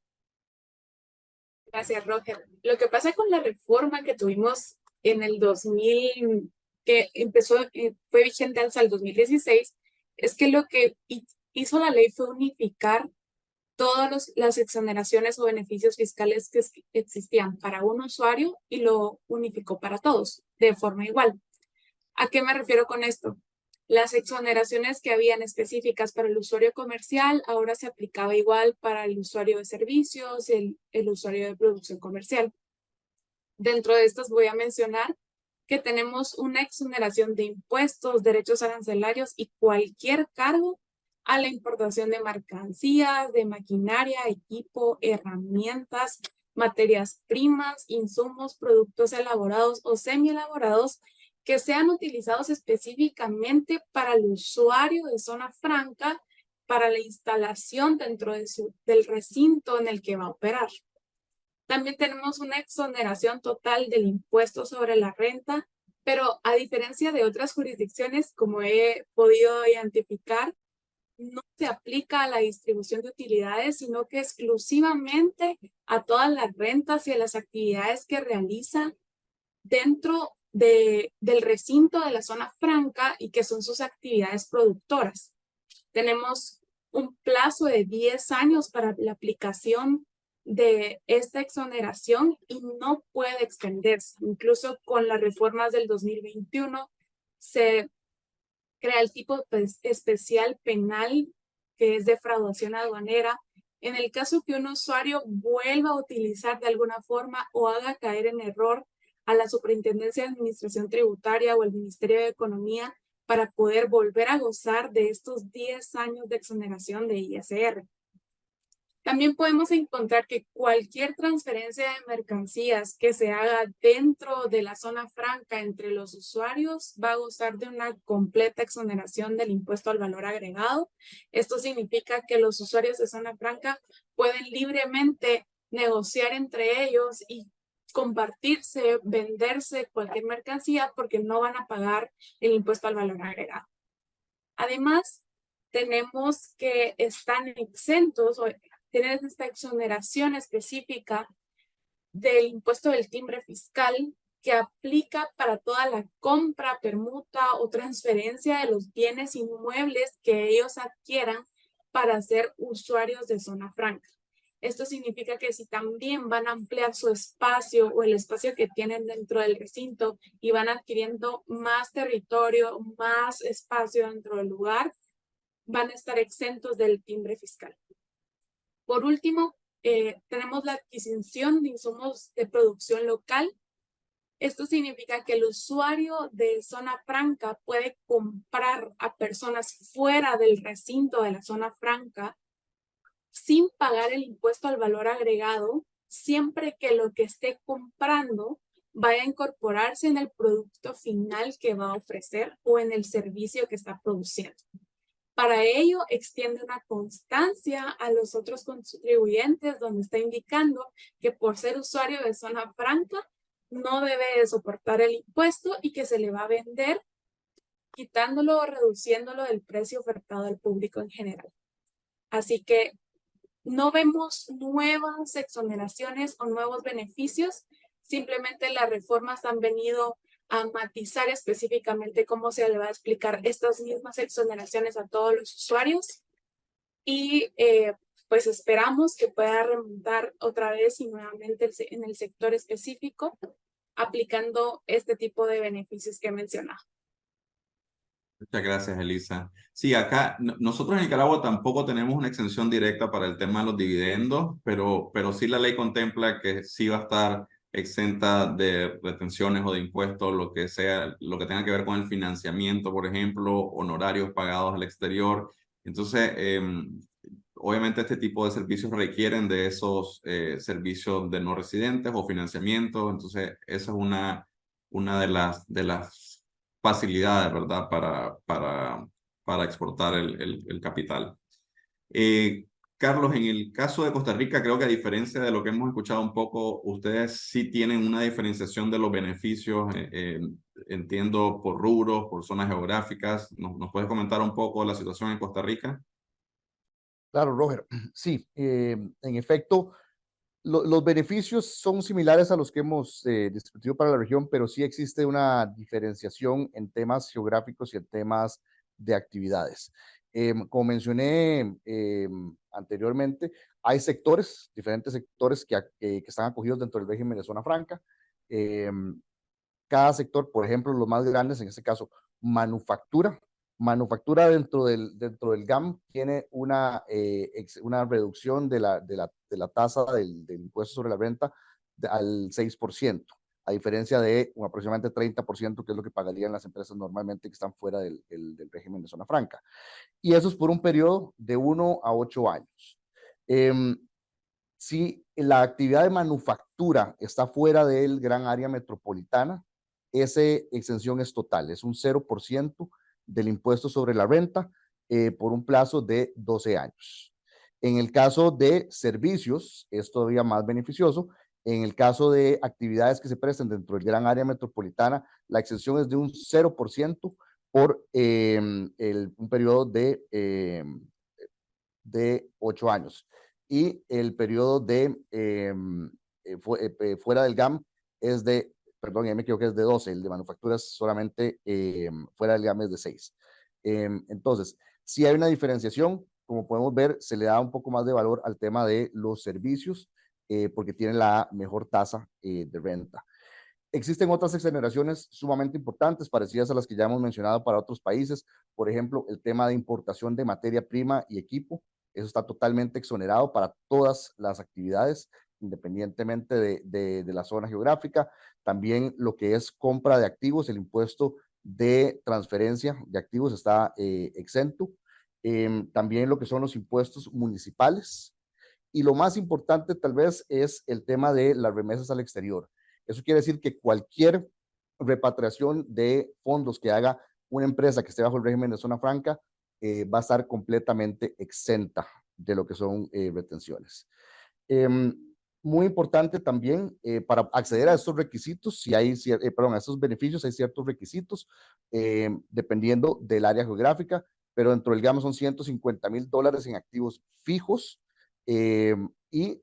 Gracias, Roger. Lo que pasa con la reforma que tuvimos en el 2000, que empezó, fue vigente hasta el 2016, es que lo que hizo la ley fue unificar todas las exoneraciones o beneficios fiscales que existían para un usuario y lo unificó para todos de forma igual. ¿A qué me refiero con esto? Las exoneraciones que habían específicas para el usuario comercial ahora se aplicaba igual para el usuario de servicios y el usuario de producción comercial. Dentro de estas voy a mencionar que tenemos una exoneración de impuestos, derechos arancelarios y cualquier cargo a la importación de mercancías, de maquinaria, equipo, herramientas, materias primas, insumos, productos elaborados o semi-elaborados que sean utilizados específicamente para el usuario de zona franca, para la instalación dentro del recinto en el que va a operar. También tenemos una exoneración total del impuesto sobre la renta, pero a diferencia de otras jurisdicciones, como he podido identificar, no se aplica a la distribución de utilidades, sino que exclusivamente a todas las rentas y a las actividades que realiza dentro del recinto de la zona franca y que son sus actividades productoras. Tenemos un plazo de 10 años para la aplicación de esta exoneración y no puede extenderse. Incluso con las reformas del 2021 se crea el tipo especial penal, que es defraudación aduanera, en el caso que un usuario vuelva a utilizar de alguna forma o haga caer en error a la Superintendencia de Administración Tributaria o el Ministerio de Economía para poder volver a gozar de estos 10 años de exoneración de ISR. También podemos encontrar que cualquier transferencia de mercancías que se haga dentro de la zona franca entre los usuarios va a gozar de una completa exoneración del impuesto al valor agregado. Esto significa que los usuarios de zona franca pueden libremente negociar entre ellos y compartirse, venderse cualquier mercancía porque no van a pagar el impuesto al valor agregado. Además, tenemos que están exentos o tienen esta exoneración específica del impuesto del timbre fiscal que aplica para toda la compra, permuta o transferencia de los bienes inmuebles que ellos adquieran para ser usuarios de zona franca. Esto significa que si también van a ampliar su espacio o el espacio que tienen dentro del recinto y van adquiriendo más territorio, más espacio dentro del lugar, van a estar exentos del timbre fiscal. Por último, tenemos la adquisición de insumos de producción local. Esto significa que el usuario de zona franca puede comprar a personas fuera del recinto de la zona franca sin pagar el impuesto al valor agregado, siempre que lo que esté comprando vaya a incorporarse en el producto final que va a ofrecer o en el servicio que está produciendo. Para ello, extiende una constancia a los otros contribuyentes donde está indicando que por ser usuario de zona franca no debe soportar el impuesto y que se le va a vender quitándolo o reduciéndolo del precio ofertado al público en general. Así que no vemos nuevas exoneraciones o nuevos beneficios, simplemente las reformas han venido a matizar específicamente cómo se le va a explicar estas mismas exoneraciones a todos los usuarios y pues esperamos que pueda remontar otra vez y nuevamente en el sector específico aplicando este tipo de beneficios que he mencionado. Muchas gracias, Elisa. Sí, acá nosotros en Nicaragua tampoco tenemos una exención directa para el tema de los dividendos, pero sí la ley contempla que sí va a estar exenta de retenciones o de impuestos, lo que sea, lo que tenga que ver con el financiamiento, por ejemplo, honorarios pagados al exterior. Entonces, obviamente este tipo de servicios requieren de esos servicios de no residentes o financiamiento. Entonces, esa es una de las facilidades, ¿verdad? Para exportar el capital. Carlos, en el caso de Costa Rica, creo que a diferencia de lo que hemos escuchado un poco, ustedes sí tienen una diferenciación de los beneficios, entiendo, por rubros, por zonas geográficas. ¿Nos puedes comentar un poco la situación en Costa Rica? Claro, Roger. Sí, en efecto, los beneficios son similares a los que hemos discutido para la región, pero sí existe una diferenciación en temas geográficos y en temas de actividades. Como mencioné anteriormente, hay sectores, diferentes sectores que están acogidos dentro del régimen de zona franca. Cada sector, por ejemplo, los más grandes, en este caso, manufactura dentro del GAM tiene una reducción de la tasa del impuesto sobre la renta al 6%, a diferencia de aproximadamente 30%, que es lo que pagarían las empresas normalmente que están fuera del régimen de zona franca. Y eso es por un periodo de 1 a 8 años. Si la actividad de manufactura está fuera del gran área metropolitana, esa exención es total, es un 0% del impuesto sobre la renta por un plazo de 12 años. En el caso de servicios, es todavía más beneficioso. En el caso de actividades que se presten dentro del gran área metropolitana, la exención es de un 0% por un periodo de 8 años. Y el periodo de fuera del GAM es de, perdón, ya me equivoqué, es de 12, el de manufacturas solamente fuera del GAM es de 6. Entonces, si hay una diferenciación, como podemos ver, se le da un poco más de valor al tema de los servicios porque tiene la mejor tasa de renta. Existen otras exoneraciones sumamente importantes, parecidas a las que ya hemos mencionado para otros países. Por ejemplo, el tema de importación de materia prima y equipo. Eso está totalmente exonerado para todas las actividades, independientemente de la zona geográfica. También lo que es compra de activos, el impuesto de transferencia de activos está exento. También lo que son los impuestos municipales. Y lo más importante tal vez es el tema de las remesas al exterior. Eso quiere decir que cualquier repatriación de fondos que haga una empresa que esté bajo el régimen de zona franca va a estar completamente exenta de lo que son retenciones. Muy importante también para acceder a estos requisitos, a estos beneficios hay ciertos requisitos dependiendo del área geográfica, pero dentro del GAM son $150,000 en activos fijos y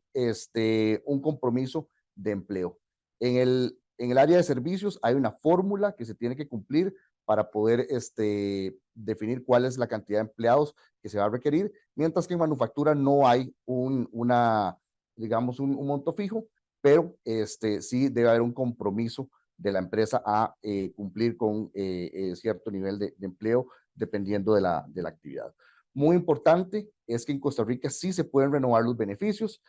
un compromiso de empleo. En el En el área de servicios hay una fórmula que se tiene que cumplir para poder definir cuál es la cantidad de empleados que se va a requerir, mientras que en manufactura no hay digamos, un monto fijo, pero sí debe haber un compromiso de la empresa a cumplir con cierto nivel de empleo dependiendo de la actividad. Muy importante es que en Costa Rica sí se pueden renovar los beneficios.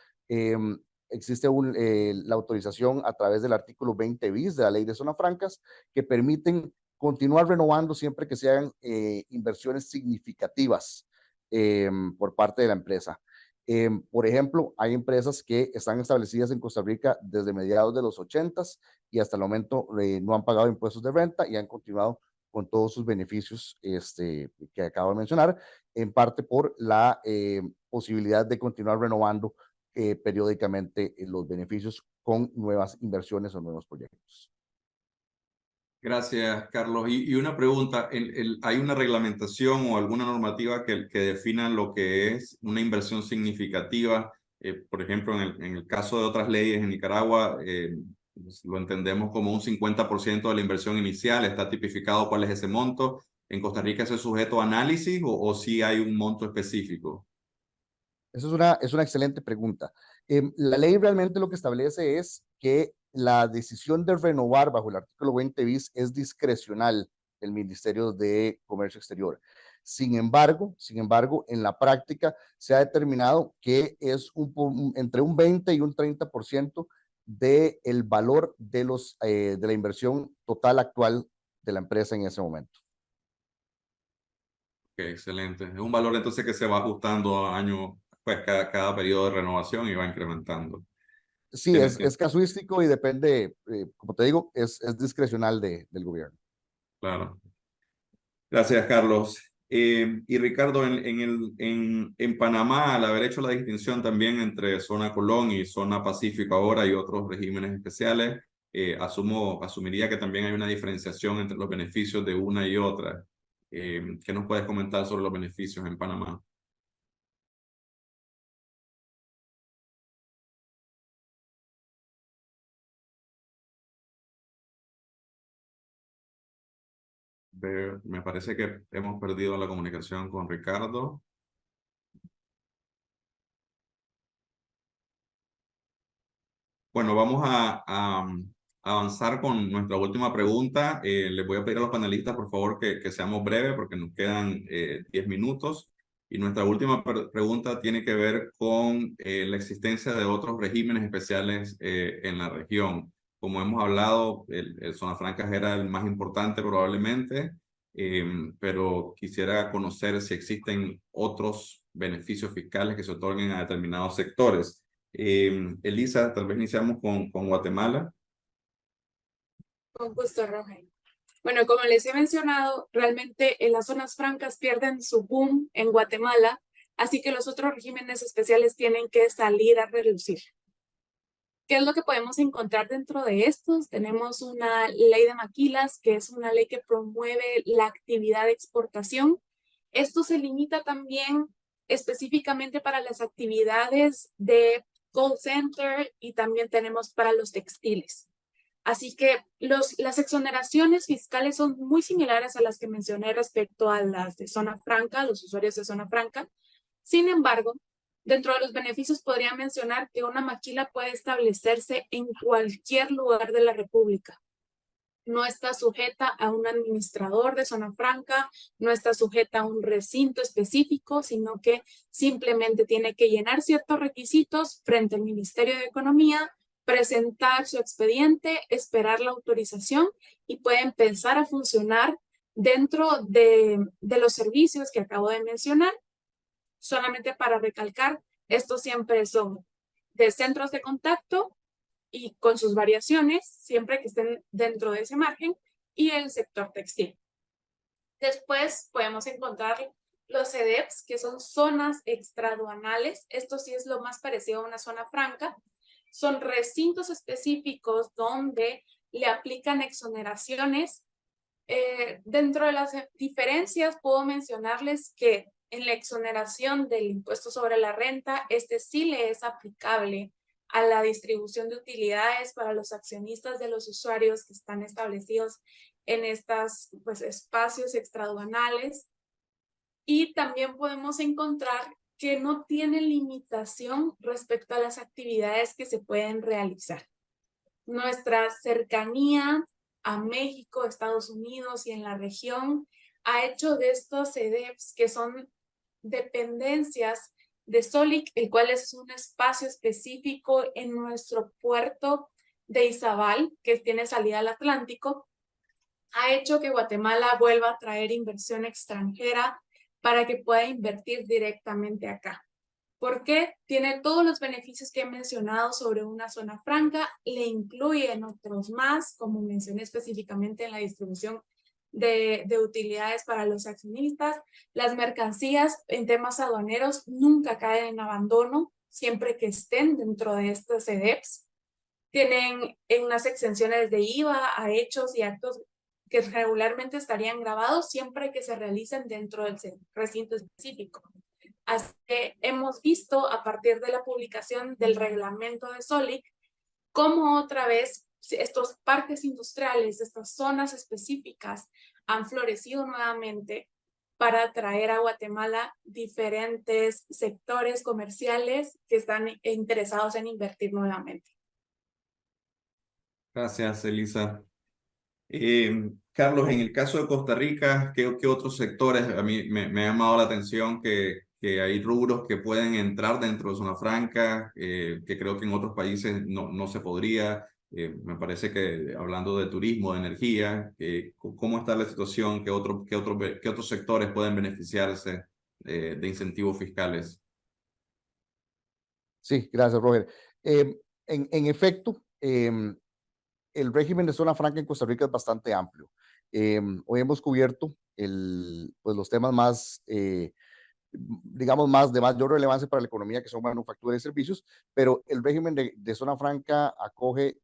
Existe la autorización a través del artículo 20 bis de la Ley de Zonas Francas que permiten continuar renovando siempre que se hagan inversiones significativas por parte de la empresa. Por ejemplo, hay empresas que están establecidas en Costa Rica desde mediados de los 80s y hasta el momento no han pagado impuestos de renta y han continuado con todos sus beneficios que acabo de mencionar, en parte por la posibilidad de continuar renovando periódicamente los beneficios con nuevas inversiones o nuevos proyectos. Gracias, Carlos. Y una pregunta, ¿hay una reglamentación o alguna normativa que defina lo que es una inversión significativa? Por ejemplo, en el caso de otras leyes en Nicaragua, pues, lo entendemos como un 50% de la inversión inicial, está tipificado cuál es ese monto. ¿En Costa Rica es sujeto a análisis o sí hay un monto específico? Esa es una excelente pregunta. La ley realmente lo que establece es que la decisión de renovar bajo el artículo 20 bis es discrecional del Ministerio de Comercio Exterior. Sin embargo, en la práctica se ha determinado que es entre un 20 y un 30% del valor de la inversión total actual de la empresa en ese momento. Ok, excelente. Es un valor entonces que se va ajustando a año, pues cada periodo de renovación y va incrementando. Sí, es casuístico y depende, como te digo, es discrecional del gobierno. Claro. Gracias, Carlos. Y Ricardo, en Panamá, al haber hecho la distinción también entre zona Colón y zona Pacífico ahora y otros regímenes especiales, asumiría que también hay una diferenciación entre los beneficios de una y otra. ¿Qué nos puedes comentar sobre los beneficios en Panamá? Me parece que hemos perdido la comunicación con Ricardo. Bueno, vamos a avanzar con nuestra última pregunta. Les voy a pedir a los panelistas, por favor, que seamos breves porque nos quedan 10 minutos. Y nuestra última pregunta tiene que ver con la existencia de otros regímenes especiales en la región. Como hemos hablado, el Zona Francas era el más importante probablemente, pero quisiera conocer si existen otros beneficios fiscales que se otorguen a determinados sectores. Elisa, tal vez iniciamos con Guatemala. Con gusto, Roger. Bueno, como les he mencionado, realmente en las zonas francas pierden su boom en Guatemala, así que los otros regímenes especiales tienen que salir a relucir. ¿Qué es lo que podemos encontrar dentro de estos? Tenemos una ley de maquilas, que es una ley que promueve la actividad de exportación. Esto se limita también específicamente para las actividades de call center y también tenemos para los textiles. Así que las exoneraciones fiscales son muy similares a las que mencioné respecto a las de zona franca, los usuarios de zona franca. Sin embargo, dentro de los beneficios podría mencionar que una maquila puede establecerse en cualquier lugar de la República. No está sujeta a un administrador de zona franca, no está sujeta a un recinto específico, sino que simplemente tiene que llenar ciertos requisitos frente al Ministerio de Economía, presentar su expediente, esperar la autorización y puede empezar a funcionar dentro de los servicios que acabo de mencionar. Solamente para recalcar, estos siempre son de centros de contacto y con sus variaciones, siempre que estén dentro de ese margen, y el sector textil. Después podemos encontrar los CEDEPS, que son zonas extraduanales. Esto sí es lo más parecido a una zona franca. Son recintos específicos donde le aplican exoneraciones. Dentro de las diferencias puedo mencionarles que en la exoneración del impuesto sobre la renta, este sí le es aplicable a la distribución de utilidades para los accionistas de los usuarios que están establecidos en estos espacios extraaduanales. Y también podemos encontrar que no tiene limitación respecto a las actividades que se pueden realizar. Nuestra cercanía a México, Estados Unidos y en la región ha hecho de estos CEDEPs, que son dependencias de SOLIC, el cual es un espacio específico en nuestro puerto de Izabal, que tiene salida al Atlántico, ha hecho que Guatemala vuelva a traer inversión extranjera para que pueda invertir directamente acá. Porque tiene todos los beneficios que he mencionado sobre una zona franca, le incluyen otros más, como mencioné específicamente en la distribución de utilidades para los accionistas. Las mercancías en temas aduaneros nunca caen en abandono, siempre que estén dentro de estos CEDEPs. Tienen unas exenciones de IVA a hechos y actos que regularmente estarían grabados siempre que se realicen dentro del recinto específico. Así que hemos visto a partir de la publicación del reglamento de SOLIC cómo otra vez estos parques industriales, estas zonas específicas han florecido nuevamente para atraer a Guatemala diferentes sectores comerciales que están interesados en invertir nuevamente. Gracias, Elisa. Carlos, en el caso de Costa Rica, ¿qué otros sectores? A mí me ha llamado la atención que hay rubros que pueden entrar dentro de zona franca, que creo que en otros países no se podría. Me parece que hablando de turismo, de energía, ¿cómo está la situación? ¿Qué otros sectores pueden beneficiarse de incentivos fiscales? Sí, gracias, Roger. En efecto, el régimen de zona franca en Costa Rica es bastante amplio. Hoy hemos cubierto los temas más, digamos, de mayor relevancia para la economía, que son manufactura y servicios, pero el régimen de zona franca acoge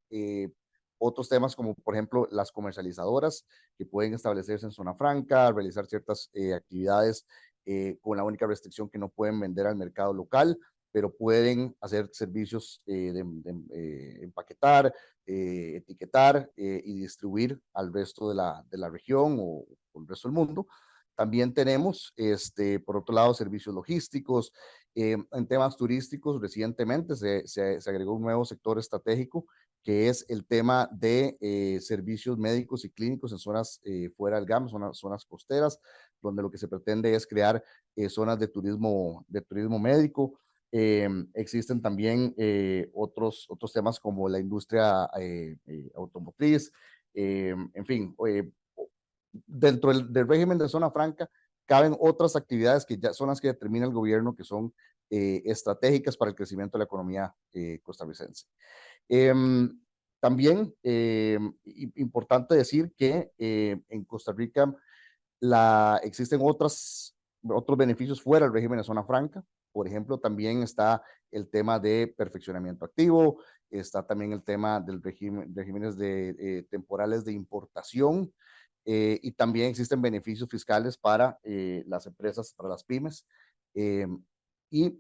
otros temas como, por ejemplo, las comercializadoras que pueden establecerse en zona franca, realizar ciertas actividades con la única restricción que no pueden vender al mercado local, pero pueden hacer servicios de empaquetar, etiquetar y distribuir al resto de la región o el resto del mundo. También tenemos, por otro lado, servicios logísticos. En temas turísticos, recientemente se agregó un nuevo sector estratégico, que es el tema de servicios médicos y clínicos en zonas fuera del GAM, zonas costeras, donde lo que se pretende es crear zonas de turismo médico. Existen también otros temas como la industria automotriz, en fin, dentro del régimen de zona franca caben otras actividades que ya son las que determina el gobierno, que son estratégicas para el crecimiento de la economía costarricense. También importante decir que en Costa Rica existen otros beneficios fuera del régimen de zona franca. Por ejemplo, también está el tema de perfeccionamiento activo, está también el tema del regímenes temporales de importación, y también existen beneficios fiscales para las empresas, para las pymes, y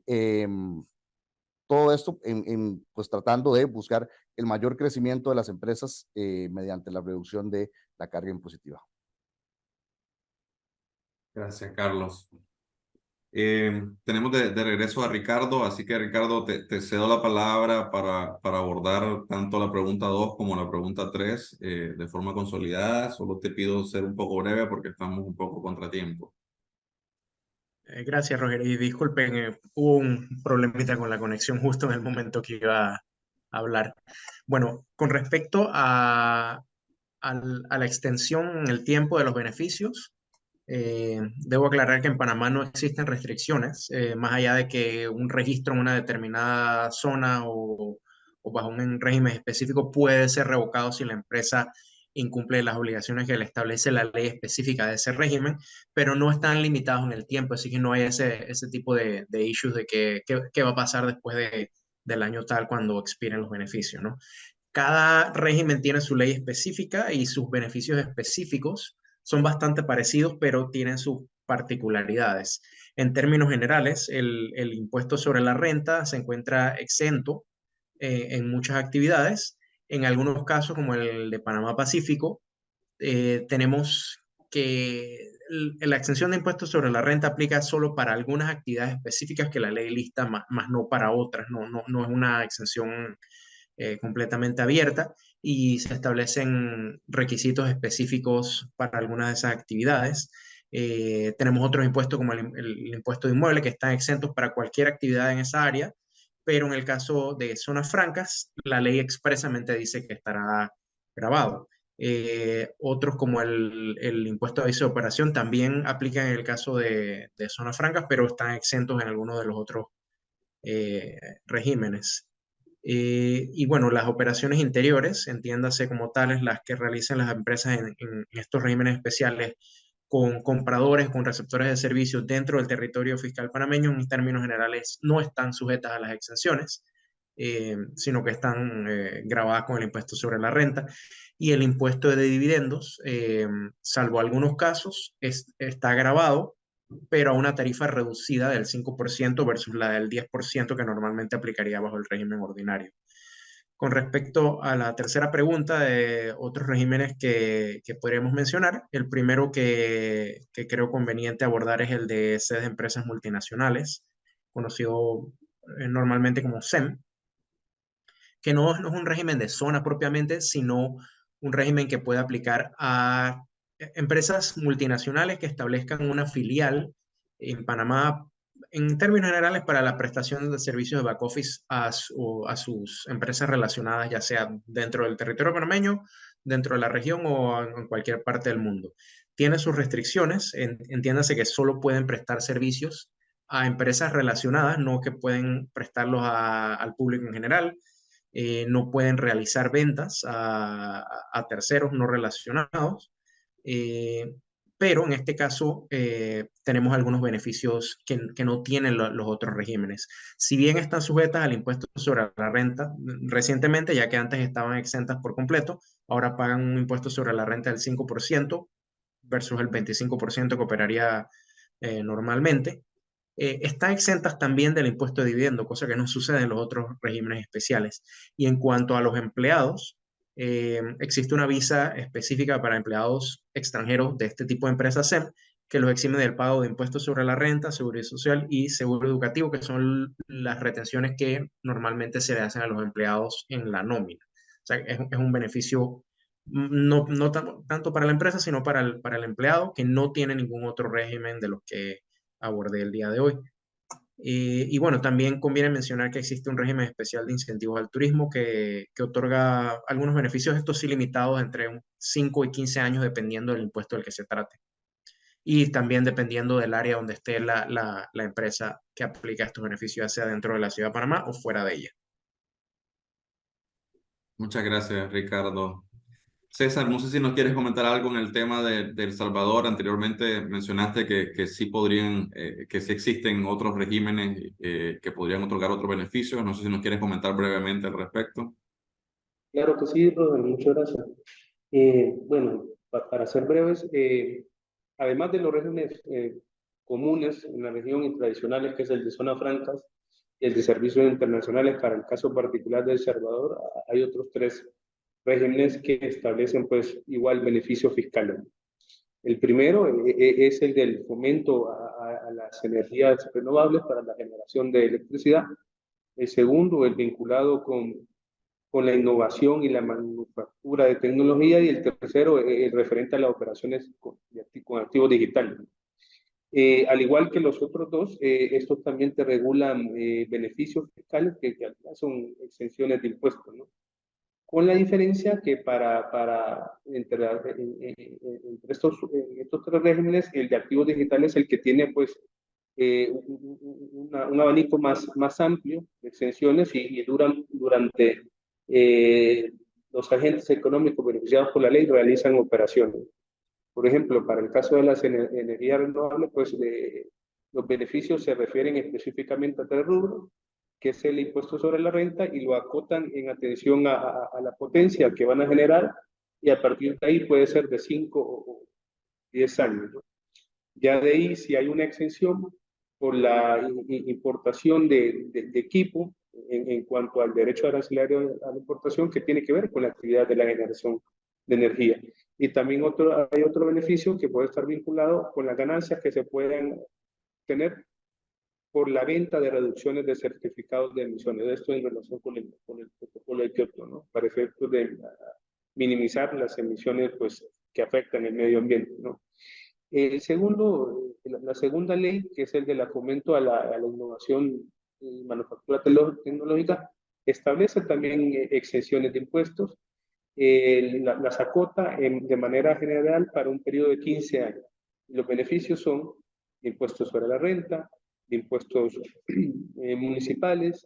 todo esto pues tratando de buscar el mayor crecimiento de las empresas mediante la reducción de la carga impositiva. Gracias, Carlos. Tenemos de regreso a Ricardo, así que Ricardo, te cedo la palabra para abordar tanto la pregunta 2 como la pregunta 3 de forma consolidada. Solo te pido ser un poco breve porque estamos un poco contratiempo. Gracias, Roger. Y disculpen, hubo un problemita con la conexión justo en el momento que iba a hablar. Bueno, con respecto a la extensión en el tiempo de los beneficios, debo aclarar que en Panamá no existen restricciones, más allá de que un registro en una determinada zona o bajo un régimen específico puede ser revocado si la empresa incumple las obligaciones que le establece la ley específica de ese régimen, pero no están limitados en el tiempo, así que no hay ese tipo de issues de qué va a pasar después del año tal cuando expiren los beneficios, ¿no? Cada régimen tiene su ley específica y sus beneficios específicos son bastante parecidos, pero tienen sus particularidades. En términos generales, el impuesto sobre la renta se encuentra exento en muchas actividades. En algunos casos, como el de Panamá Pacífico, tenemos que la exención de impuestos sobre la renta aplica solo para algunas actividades específicas que la ley lista, más no para otras. No es una exención completamente abierta, y se establecen requisitos específicos para algunas de esas actividades. Tenemos otros impuestos como el impuesto de inmueble, que están exentos para cualquier actividad en esa área, pero en el caso de zonas francas, la ley expresamente dice que estará grabado. Otros como el impuesto de aviso de operación también aplican en el caso de zonas francas, pero están exentos en algunos de los otros regímenes. Y bueno, las operaciones interiores, entiéndase como tales, las que realizan las empresas en estos regímenes especiales con compradores, con receptores de servicios dentro del territorio fiscal panameño, en términos generales no están sujetas a las exenciones, sino que están grabadas con el impuesto sobre la renta. Y el impuesto de dividendos, salvo algunos casos, está grabado, pero a una tarifa reducida del 5% versus la del 10% que normalmente aplicaría bajo el régimen ordinario. Con respecto a la tercera pregunta de otros regímenes que podríamos mencionar, el primero que creo conveniente abordar es el de sedes de empresas multinacionales, conocido normalmente como SEM, que no es un régimen de zona propiamente, sino un régimen que puede aplicar a empresas multinacionales que establezcan una filial en Panamá, en términos generales, para la prestación de servicios de back office a sus empresas relacionadas, ya sea dentro del territorio panameño, dentro de la región o en cualquier parte del mundo. Tiene sus restricciones, entiéndase que solo pueden prestar servicios a empresas relacionadas, no que pueden prestarlos al público en general. No pueden realizar ventas a terceros no relacionados, pero en este caso tenemos algunos beneficios que no tienen los otros regímenes. Si bien están sujetas al impuesto sobre la renta recientemente, ya que antes estaban exentas por completo, ahora pagan un impuesto sobre la renta del 5% versus el 25% que operaría normalmente. Están exentas también del impuesto de dividendo, cosa que no sucede en los otros regímenes especiales. Y en cuanto a los empleados, existe una visa específica para empleados extranjeros de este tipo de empresas SEM que los exime del pago de impuestos sobre la renta, seguridad social y seguro educativo, que son las retenciones que normalmente se le hacen a los empleados en la nómina. O sea, es un beneficio no tanto para la empresa, sino para el empleado, que no tiene ningún otro régimen de los que abordé el día de hoy. Y bueno, también conviene mencionar que existe un régimen especial de incentivos al turismo que otorga algunos beneficios, estos sí limitados entre 5 y 15 años, dependiendo del impuesto del que se trate. Y también dependiendo del área donde esté la empresa que aplica estos beneficios, ya sea dentro de la ciudad de Panamá o fuera de ella. Muchas gracias, Ricardo. César, no sé si nos quieres comentar algo en el tema de El Salvador. Anteriormente mencionaste que sí podrían, que sí existen otros regímenes que podrían otorgar otros beneficios. No sé si nos quieres comentar brevemente al respecto. Claro que sí, Robert, muchas gracias. Bueno, para ser breves, además de los regímenes comunes en la región y tradicionales, que es el de zonas francas y el de servicios internacionales, para el caso particular de El Salvador, hay otros tres regímenes que establecen pues igual beneficios fiscales. El primero es el del fomento a las energías renovables para la generación de electricidad. El segundo, el vinculado con la innovación y la manufactura de tecnología, y el tercero, el referente a las operaciones con activos digitales. Al igual que los otros dos, estos también te regulan beneficios fiscales que son exenciones de impuestos, ¿no? Con la diferencia que entre estos tres regímenes, el de activos digitales es el que tiene pues un abanico más amplio de exenciones y durante los agentes económicos beneficiados por la ley realizan operaciones. Por ejemplo, para el caso de las energías renovables, pues los beneficios se refieren específicamente a tres rubros, que es el impuesto sobre la renta, y lo acotan en atención a la potencia que van a generar, y a partir de ahí puede ser de 5 o 10 años, ¿no? Ya de ahí, si hay una exención por la importación de equipo en cuanto al derecho arancelario a la importación, que tiene que ver con la actividad de la generación de energía. Y también hay otro beneficio que puede estar vinculado con las ganancias que se pueden tener por la venta de reducciones de certificados de emisiones. Esto en relación con el protocolo de Kioto, ¿no? Para efectos de minimizar las emisiones pues, que afectan el medio ambiente, ¿no? La segunda ley, que es el de la fomento a la innovación y manufactura tecnológica, establece también exenciones de impuestos, las acota de manera general para un periodo de 15 años. Los beneficios son impuestos sobre la renta, impuestos municipales.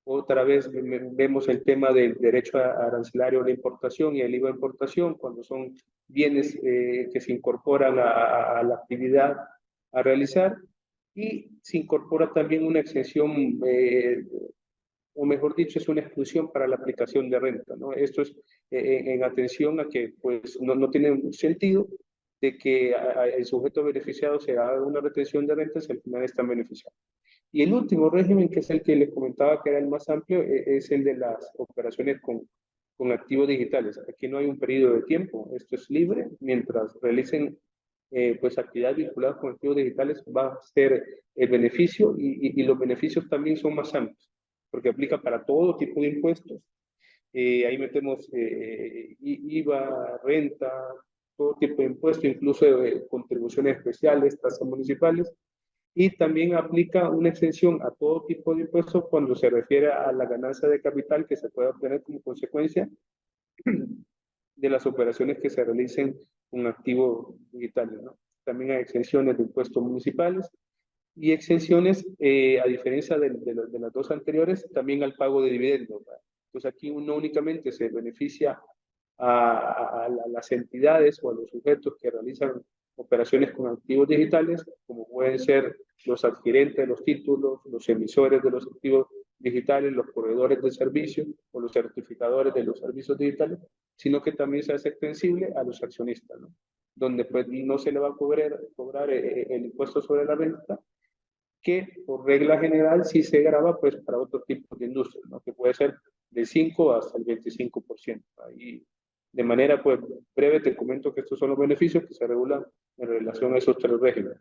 Otra vez vemos el tema del derecho arancelario a la importación y el IVA de importación, cuando son bienes que se incorporan a la actividad a realizar, y se incorpora también una exención, o mejor dicho, es una exclusión para la aplicación de renta, ¿no? Esto es en atención a que pues, no tiene sentido de que el sujeto beneficiado se haga una retención de rentas y al final están beneficiados. Y el último régimen, que es el que les comentaba que era el más amplio, es el de las operaciones con activos digitales. Aquí no hay un periodo de tiempo, esto es libre. Mientras realicen pues actividades vinculadas con activos digitales, va a ser el beneficio, y los beneficios también son más amplios, porque aplica para todo tipo de impuestos. Ahí metemos IVA, renta, todo tipo de impuestos, incluso contribuciones especiales, tasas municipales. Y también aplica una exención a todo tipo de impuestos cuando se refiere a la ganancia de capital que se puede obtener como consecuencia de las operaciones que se realicen con activos digitales, ¿no? También hay exenciones de impuestos municipales y exenciones, a diferencia de las dos anteriores, también al pago de dividendos, ¿verdad? Entonces aquí no únicamente se beneficia a las entidades o a los sujetos que realizan operaciones con activos digitales, como pueden ser los adquirentes de los títulos, los emisores de los activos digitales, los proveedores de servicios o los certificadores de los servicios digitales, sino que también se hace extensible a los accionistas, ¿no? Donde pues no se le va a cobrar el impuesto sobre la renta, que por regla general sí se grava pues para otros tipos de industria, ¿no? Que puede ser del 5 hasta el 25%. Ahí, de manera pues breve, te comento que estos son los beneficios que se regulan en relación a esos tres regímenes.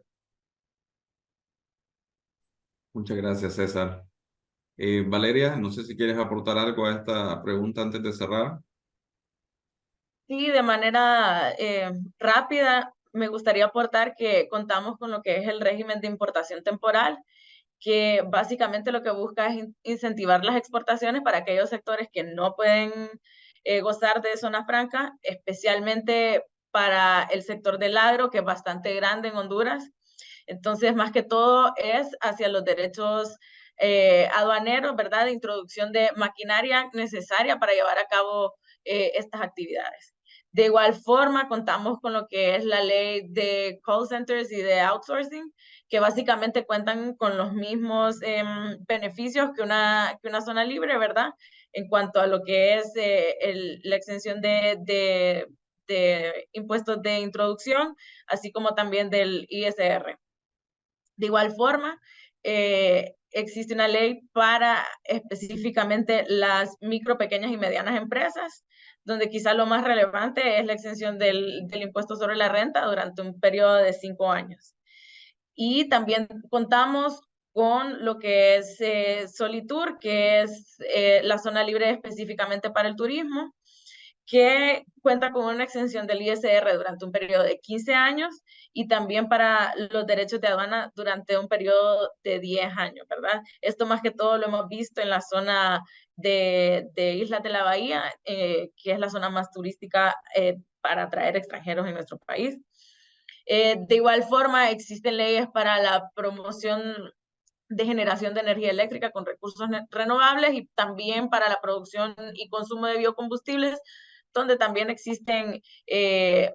Muchas gracias, César. Valeria, no sé si quieres aportar algo a esta pregunta antes de cerrar. Sí, de manera rápida, me gustaría aportar que contamos con lo que es el régimen de importación temporal, que básicamente lo que busca es incentivar las exportaciones para aquellos sectores que no pueden gozar de zona franca, especialmente para el sector del agro, que es bastante grande en Honduras. Entonces, más que todo es hacia los derechos aduaneros, ¿verdad? De introducción de maquinaria necesaria para llevar a cabo estas actividades. De igual forma, contamos con lo que es la ley de call centers y de outsourcing, que básicamente cuentan con los mismos beneficios que una zona libre, ¿verdad? En cuanto a lo que es la exención de impuestos de introducción, así como también del ISR. De igual forma, existe una ley para específicamente las micro, pequeñas y medianas empresas, donde quizá lo más relevante es la exención del impuesto sobre la renta durante un periodo de 5 años. Y también contamos con lo que es Solitur, que es la zona libre específicamente para el turismo, que cuenta con una exención del ISR durante un periodo de 15 años y también para los derechos de aduana durante un periodo de 10 años, ¿verdad? Esto más que todo lo hemos visto en la zona de Islas de la Bahía, que es la zona más turística para atraer extranjeros en nuestro país. De igual forma, existen leyes para la promoción de generación de energía eléctrica con recursos renovables y también para la producción y consumo de biocombustibles, donde también existen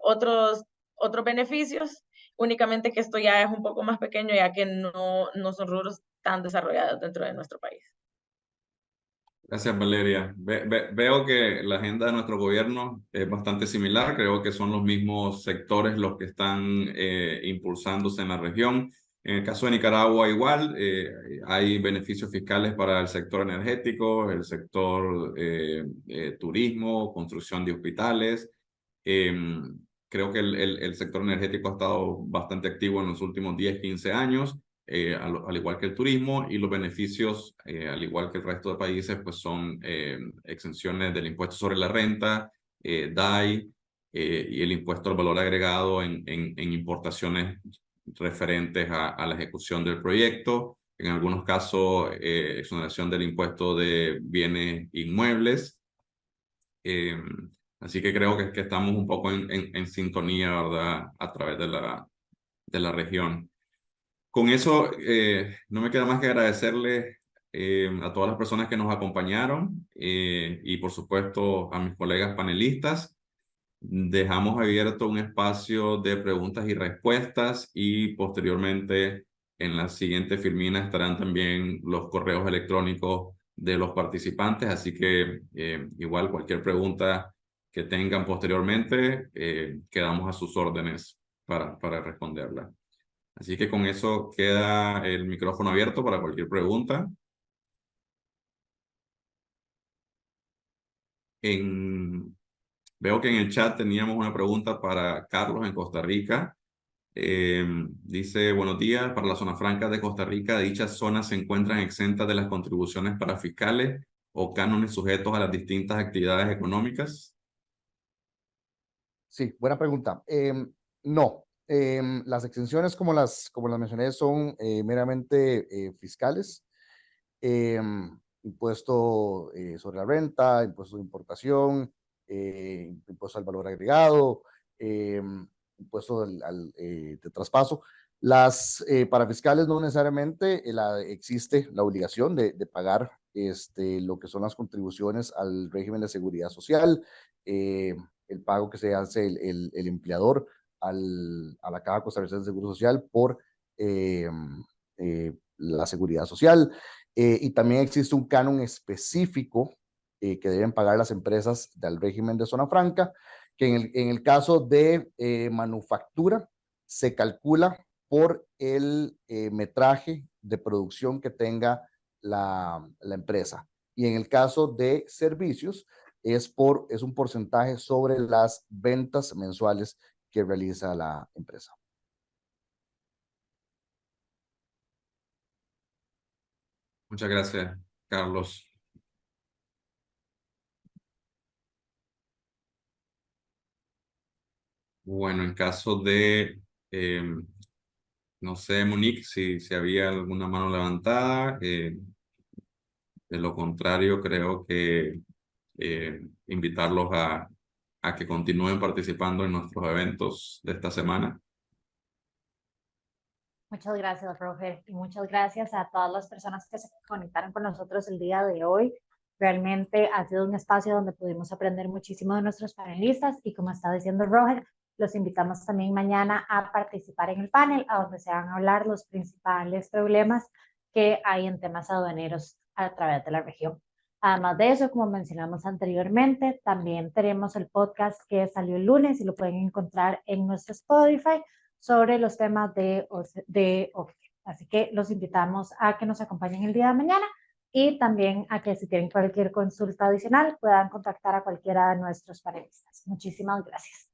otros beneficios, únicamente que esto ya es un poco más pequeño, ya que no son rubros tan desarrollados dentro de nuestro país. Gracias, Valeria. Veo que la agenda de nuestro gobierno es bastante similar. Creo que son los mismos sectores los que están impulsándose en la región. En el caso de Nicaragua igual, hay beneficios fiscales para el sector energético, el sector turismo, construcción de hospitales. Creo que el sector energético ha estado bastante activo en los últimos 10, 15 años, al igual que el turismo, y los beneficios, al igual que el resto de países, pues son exenciones del impuesto sobre la renta, DAI, y el impuesto al valor agregado en importaciones referentes a la ejecución del proyecto. En algunos casos, exoneración del impuesto de bienes inmuebles. Así que creo que estamos un poco en sintonía, ¿verdad?, a través de la región. Con eso, no me queda más que agradecerles a todas las personas que nos acompañaron y por supuesto a mis colegas panelistas. Dejamos abierto un espacio de preguntas y respuestas y posteriormente en la siguiente filmina estarán también los correos electrónicos de los participantes, así que igual cualquier pregunta que tengan posteriormente, quedamos a sus órdenes para responderla. Así que con eso queda el micrófono abierto para cualquier pregunta. Veo que en el chat teníamos una pregunta para Carlos en Costa Rica. Dice, buenos días, para la zona franca de Costa Rica, ¿dichas zonas se encuentran exentas de las contribuciones para fiscales o cánones sujetos a las distintas actividades económicas? Sí, buena pregunta. No, las exenciones como las mencioné son meramente fiscales. Impuesto sobre la renta, impuesto de importación, impuesto al valor agregado, impuesto de traspaso. Para fiscales no necesariamente existe la obligación de pagar lo que son las contribuciones al régimen de seguridad social, el pago que se hace el empleador a la Caja Costarricense de Seguro Social por la seguridad social. Y también existe un canon específico que deben pagar las empresas del régimen de zona franca, que en el caso de manufactura se calcula por el metraje de producción que tenga la empresa. Y en el caso de servicios es un porcentaje sobre las ventas mensuales que realiza la empresa. Muchas gracias, Carlos. Bueno, en caso de, no sé, Monique, si había alguna mano levantada. De lo contrario, creo que invitarlos a que continúen participando en nuestros eventos de esta semana. Muchas gracias, Roger, y muchas gracias a todas las personas que se conectaron con nosotros el día de hoy. Realmente ha sido un espacio donde pudimos aprender muchísimo de nuestros panelistas y como está diciendo Roger, los invitamos también mañana a participar en el panel, a donde se van a hablar los principales problemas que hay en temas aduaneros a través de la región. Además de eso, como mencionamos anteriormente, también tenemos el podcast que salió el lunes y lo pueden encontrar en nuestro Spotify sobre los temas de OFIE. Así que los invitamos a que nos acompañen el día de mañana y también a que si tienen cualquier consulta adicional puedan contactar a cualquiera de nuestros panelistas. Muchísimas gracias.